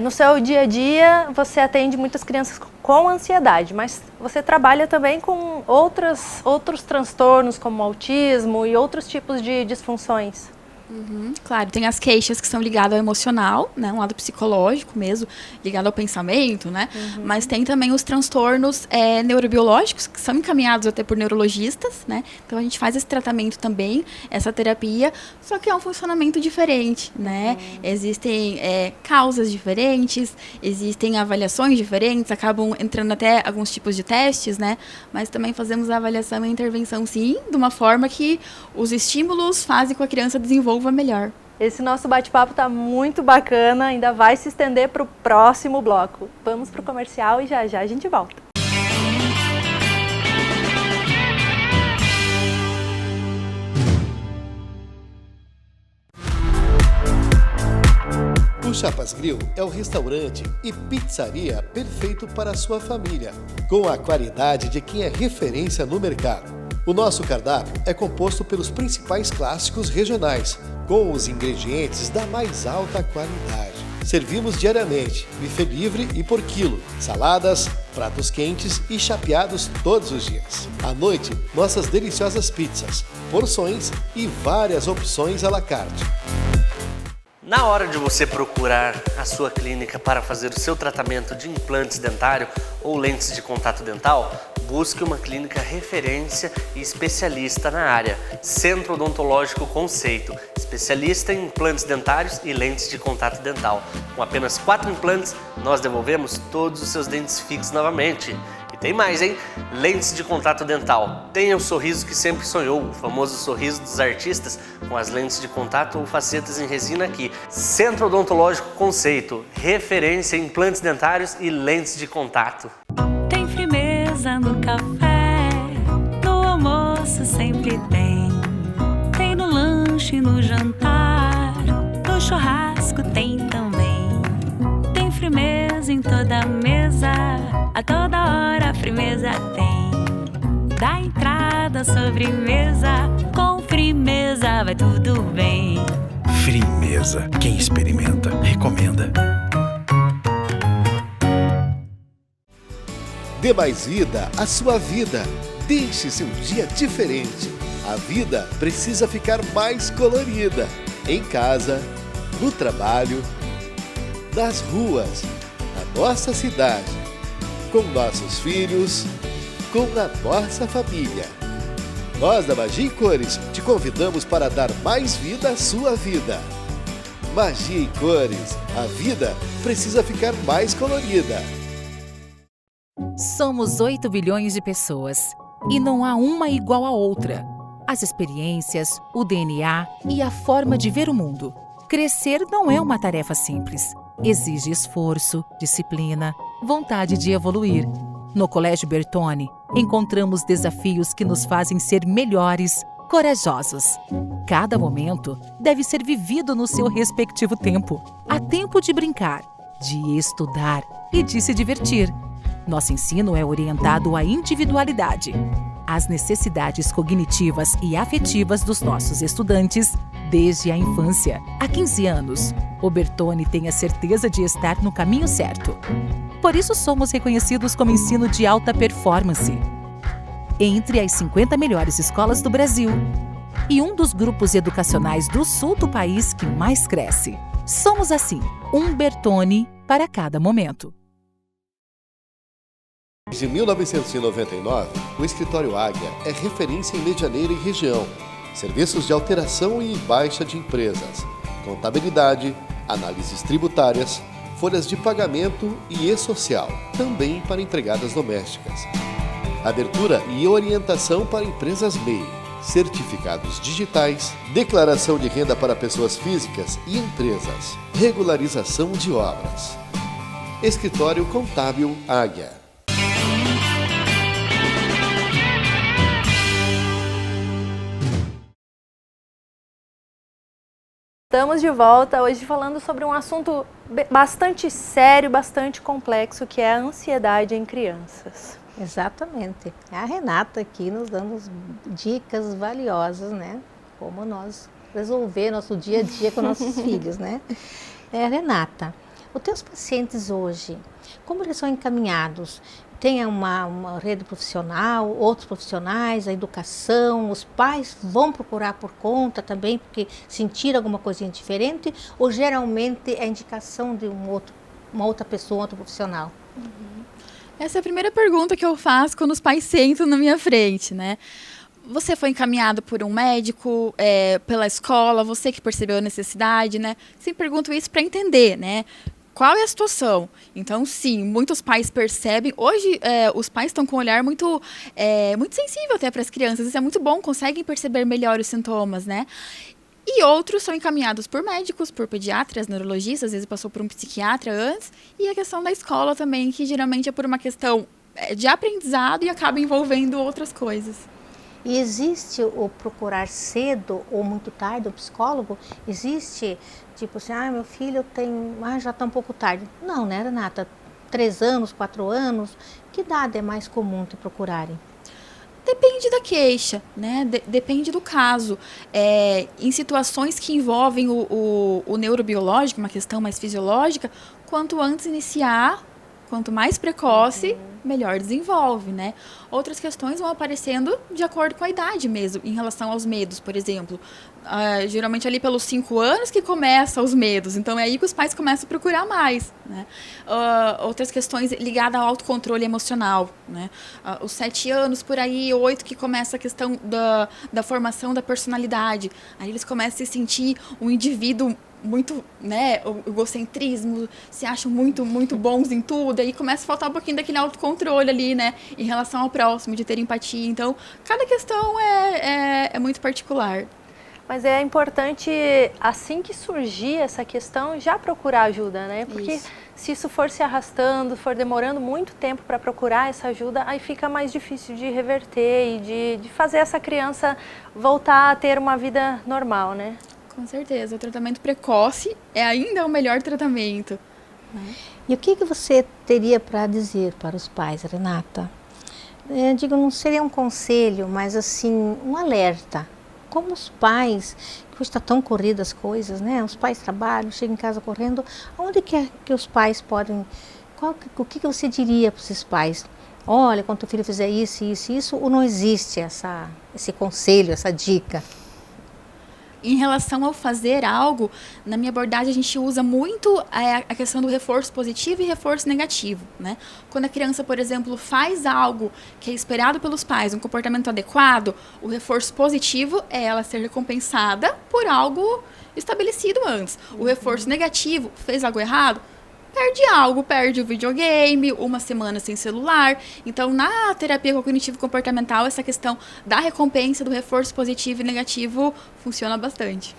No seu dia a dia, você atende muitas crianças com ansiedade, mas você trabalha também com outros transtornos, como autismo e outros tipos de disfunções. Claro, tem as queixas que são ligadas ao emocional, né, um lado psicológico mesmo, ligado ao pensamento, né, mas tem também os transtornos neurobiológicos, que são encaminhados até por neurologistas, né, então a gente faz esse tratamento também, essa terapia, só que é um funcionamento diferente, né, existem causas diferentes, existem avaliações diferentes, acabam entrando até alguns tipos de testes, né, mas também fazemos a avaliação e a intervenção, sim, de uma forma que os estímulos fazem com que a criança desenvolva melhor. Esse nosso bate-papo está muito bacana, ainda vai se estender para o próximo bloco. Vamos para o comercial e já já a gente volta. O Chapas Grill é o restaurante e pizzaria perfeito para a sua família, com a qualidade de quem é referência no mercado. O nosso cardápio é composto pelos principais clássicos regionais, com os ingredientes da mais alta qualidade. Servimos diariamente, buffet livre e por quilo, saladas, pratos quentes e chapeados todos os dias. À noite, nossas deliciosas pizzas, porções e várias opções à la carte. Na hora de você procurar a sua clínica para fazer o seu tratamento de implantes dentário ou lentes de contato dental, busque uma clínica referência e especialista na área. Centro Odontológico Conceito, especialista em implantes dentários e lentes de contato dental. Com apenas 4 implantes, nós devolvemos todos os seus dentes fixos novamente. E tem mais, hein? Lentes de contato dental. Tenha o sorriso que sempre sonhou, o famoso sorriso dos artistas, com as lentes de contato ou facetas em resina aqui. Centro Odontológico Conceito, referência em implantes dentários e lentes de contato. Tem firmeza no café, no almoço sempre tem. Tem no lanche, no jantar, no churrasco tem também. Tem firmeza em toda a mesa, a toda hora a firmeza tem. Da entrada à sobremesa, com firmeza vai tudo bem. Firmeza. Quem experimenta, recomenda. Dê mais vida à sua vida. Deixe seu dia diferente. A vida precisa ficar mais colorida. Em casa, no trabalho, nas ruas, na nossa cidade, com nossos filhos, com a nossa família. Nós da Magia em Cores te convidamos para dar mais vida à sua vida. Magia em Cores, a vida precisa ficar mais colorida. Somos 8 bilhões de pessoas e não há uma igual à outra. as experiências, o DNA e a forma de ver o mundo. Crescer não é uma tarefa simples. Exige esforço, disciplina, vontade de evoluir. No Colégio Bertone, encontramos desafios que nos fazem ser melhores, corajosos. Cada momento deve ser vivido no seu respectivo tempo. Há tempo de brincar, de estudar e de se divertir. Nosso ensino é orientado à individualidade, às necessidades cognitivas e afetivas dos nossos estudantes desde a infância. Há 15 anos, o Bertone tem a certeza de estar no caminho certo. Por isso somos reconhecidos como ensino de alta performance, entre as 50 melhores escolas do Brasil e um dos grupos educacionais do sul do país que mais cresce. Somos assim, um Bertone para cada momento. Desde 1999, o Escritório Águia é referência em Medianeira e região. Serviços de alteração e baixa de empresas, contabilidade, análises tributárias, folhas de pagamento e e-social, também para empregadas domésticas. Abertura e orientação para empresas MEI, certificados digitais, declaração de renda para pessoas físicas e empresas, regularização de obras. Escritório Contábil Águia. Estamos de volta hoje falando sobre um assunto bastante sério, bastante complexo, que é a ansiedade em crianças. Exatamente. É a Renata aqui nos dando dicas valiosas, né? Como nós resolver nosso dia a dia com nossos filhos, né? Renata, os teus pacientes hoje, como eles são encaminhados? Tem uma rede profissional, outros profissionais, a educação, os pais vão procurar por conta também, porque sentiram alguma coisinha diferente, ou geralmente é indicação de uma outra pessoa, outro profissional? Essa é a primeira pergunta que eu faço quando os pais sentam na minha frente, né? Você foi encaminhado por um médico, pela escola, você que percebeu a necessidade, né? Sempre pergunto isso para entender, né? Qual é a situação? Então, sim, muitos pais percebem. Hoje, os pais estão com um olhar muito sensível até para as crianças. Isso é muito bom, conseguem perceber melhor os sintomas, né? E outros são encaminhados por médicos, por pediatras, neurologistas, às vezes passou por um psiquiatra antes. E a questão da escola também, que geralmente é por uma questão de aprendizado e acaba envolvendo outras coisas. E existe o procurar cedo ou muito tarde o psicólogo? Existe, tipo assim, meu filho já está um pouco tarde. Não, né, Renata? 3 anos, 4 anos, que idade é mais comum de procurarem? Depende da queixa, né? Depende do caso. Em situações que envolvem o neurobiológico, uma questão mais fisiológica, quanto antes iniciar, quanto mais precoce, melhor desenvolve, né? Outras questões vão aparecendo de acordo com a idade mesmo, em relação aos medos, por exemplo. Geralmente ali pelos 5 anos que começam os medos, então é aí que os pais começam a procurar mais, né? Outras questões ligadas ao autocontrole emocional, né? Os 7 anos, por aí, 8 que começa a questão da formação da personalidade. Aí eles começam a se sentir um indivíduo muito, né, o egocentrismo, se acham muito, muito bons em tudo, aí começa a faltar um pouquinho daquele autocontrole ali, né, em relação ao próximo, de ter empatia. Então, cada questão é muito particular. Mas é importante, assim que surgir essa questão, já procurar ajuda, né? Porque se isso for se arrastando, for demorando muito tempo para procurar essa ajuda, aí fica mais difícil de reverter e de fazer essa criança voltar a ter uma vida normal, né? Com certeza, o tratamento precoce é ainda o melhor tratamento. Né? E o que você teria para dizer para os pais, Renata? Digo, não seria um conselho, mas assim, um alerta. Como os pais, que hoje está tão corrida as coisas, né? Os pais trabalham, chegam em casa correndo. Onde que os pais podem... O que você diria para esses pais? Olha, quando o filho fizer isso, isso, isso, ou não existe esse conselho, essa dica? Em relação ao fazer algo, na minha abordagem a gente usa muito a questão do reforço positivo e reforço negativo, né? Quando a criança, por exemplo, faz algo que é esperado pelos pais, um comportamento adequado, o reforço positivo é ela ser recompensada por algo estabelecido antes. O reforço negativo, fez algo errado, perde algo, perde o videogame, uma semana sem celular. Então, na terapia cognitivo-comportamental, essa questão da recompensa, do reforço positivo e negativo, funciona bastante.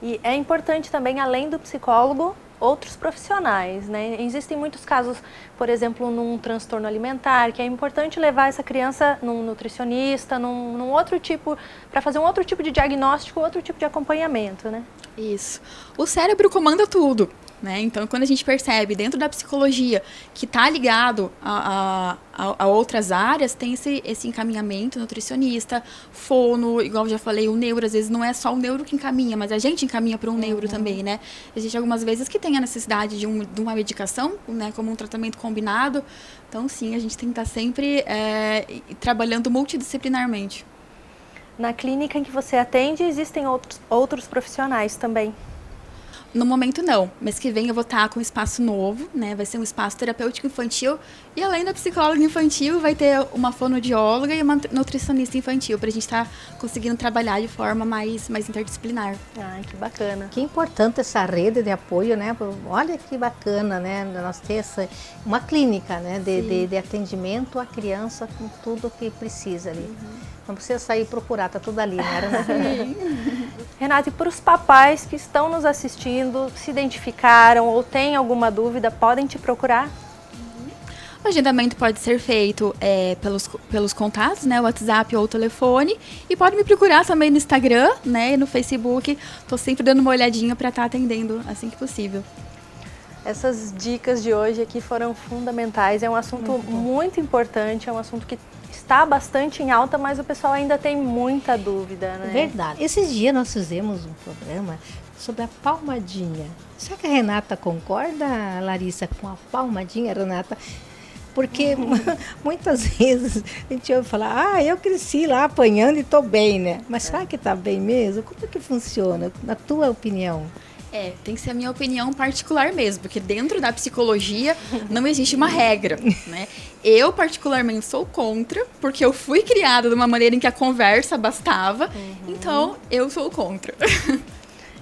E é importante também, além do psicólogo, outros profissionais, né? Existem muitos casos, por exemplo, num transtorno alimentar, que é importante levar essa criança num nutricionista, num outro tipo, para fazer um outro tipo de diagnóstico, outro tipo de acompanhamento, né? Isso. O cérebro comanda tudo, né? Então, quando a gente percebe dentro da psicologia que está ligado a outras áreas, tem esse encaminhamento nutricionista, fono, igual eu já falei, o neuro, às vezes não é só o neuro que encaminha, mas a gente encaminha para um neuro também, né? Existem algumas vezes que tem a necessidade de uma medicação, né, como um tratamento combinado. Então, sim, a gente tem que estar sempre trabalhando multidisciplinarmente. Na clínica em que você atende, existem outros profissionais também? No momento não, mês que vem eu vou estar com um espaço novo, né? Vai ser um espaço terapêutico infantil e além da psicóloga infantil vai ter uma fonoaudióloga e uma nutricionista infantil para a gente estar conseguindo trabalhar de forma mais interdisciplinar. Ai, que bacana. Que importante essa rede de apoio, né? Olha que bacana, né? Nós ter uma clínica, né? De atendimento à criança com tudo que precisa ali. Não precisa sair procurar, tá tudo ali, né, Renata? Renata, e para os papais que estão nos assistindo, se identificaram ou têm alguma dúvida, podem te procurar? O agendamento pode ser feito pelos contatos, né, WhatsApp ou telefone, e pode me procurar também no Instagram, né, e no Facebook. Estou sempre dando uma olhadinha para estar atendendo assim que possível. Essas dicas de hoje aqui foram fundamentais. É um assunto muito importante, é um assunto que está bastante em alta, mas o pessoal ainda tem muita dúvida, né? Verdade. Esses dias nós fizemos um programa sobre a palmadinha. Será que a Renata concorda, Larissa, com a palmadinha, Renata? Porque muitas vezes a gente ouve falar, eu cresci lá apanhando e estou bem, né? Mas será que está bem mesmo? Como é que funciona, na tua opinião? Tem que ser a minha opinião particular mesmo, porque dentro da psicologia não existe uma regra, né? Eu, particularmente, sou contra, porque eu fui criada de uma maneira em que a conversa bastava, então eu sou contra.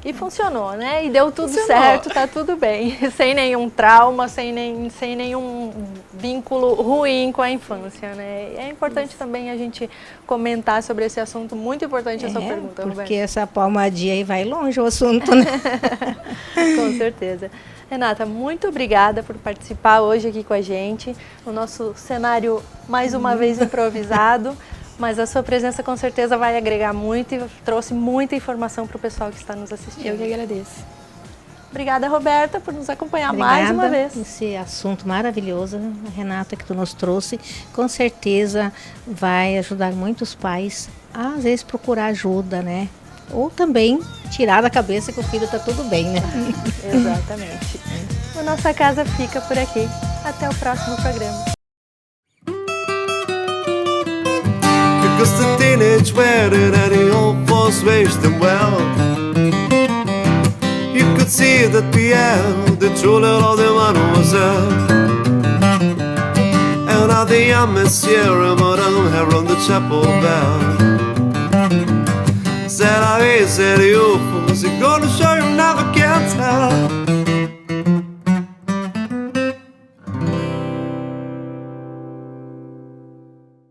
E funcionou, né? E deu tudo certo, tá tudo bem. Sem nenhum trauma, sem nenhum vínculo ruim com a infância, né? É importante também a gente comentar sobre esse assunto, muito importante essa pergunta, Roberto. Porque essa palmadinha aí vai longe o assunto, né? Com certeza. Renata, muito obrigada por participar hoje aqui com a gente. O nosso cenário, mais uma vez, improvisado. Mas a sua presença com certeza vai agregar muito e trouxe muita informação para o pessoal que está nos assistindo. Eu que agradeço. Obrigada, Roberta, por nos acompanhar mais uma vez. Esse assunto maravilhoso, Renata, que tu nos trouxe, com certeza vai ajudar muitos pais a, às vezes, procurar ajuda, né? Ou também tirar da cabeça que o filho está tudo bem, né? Exatamente. A nossa casa fica por aqui. Até o próximo programa. Because the teenage wedding and the old folks wished them well. You could see that Pierre, the true love of the mademoiselle, and now the young monsieur and madame have rung the chapel bell. Said I said you, was it gonna show you never can tell?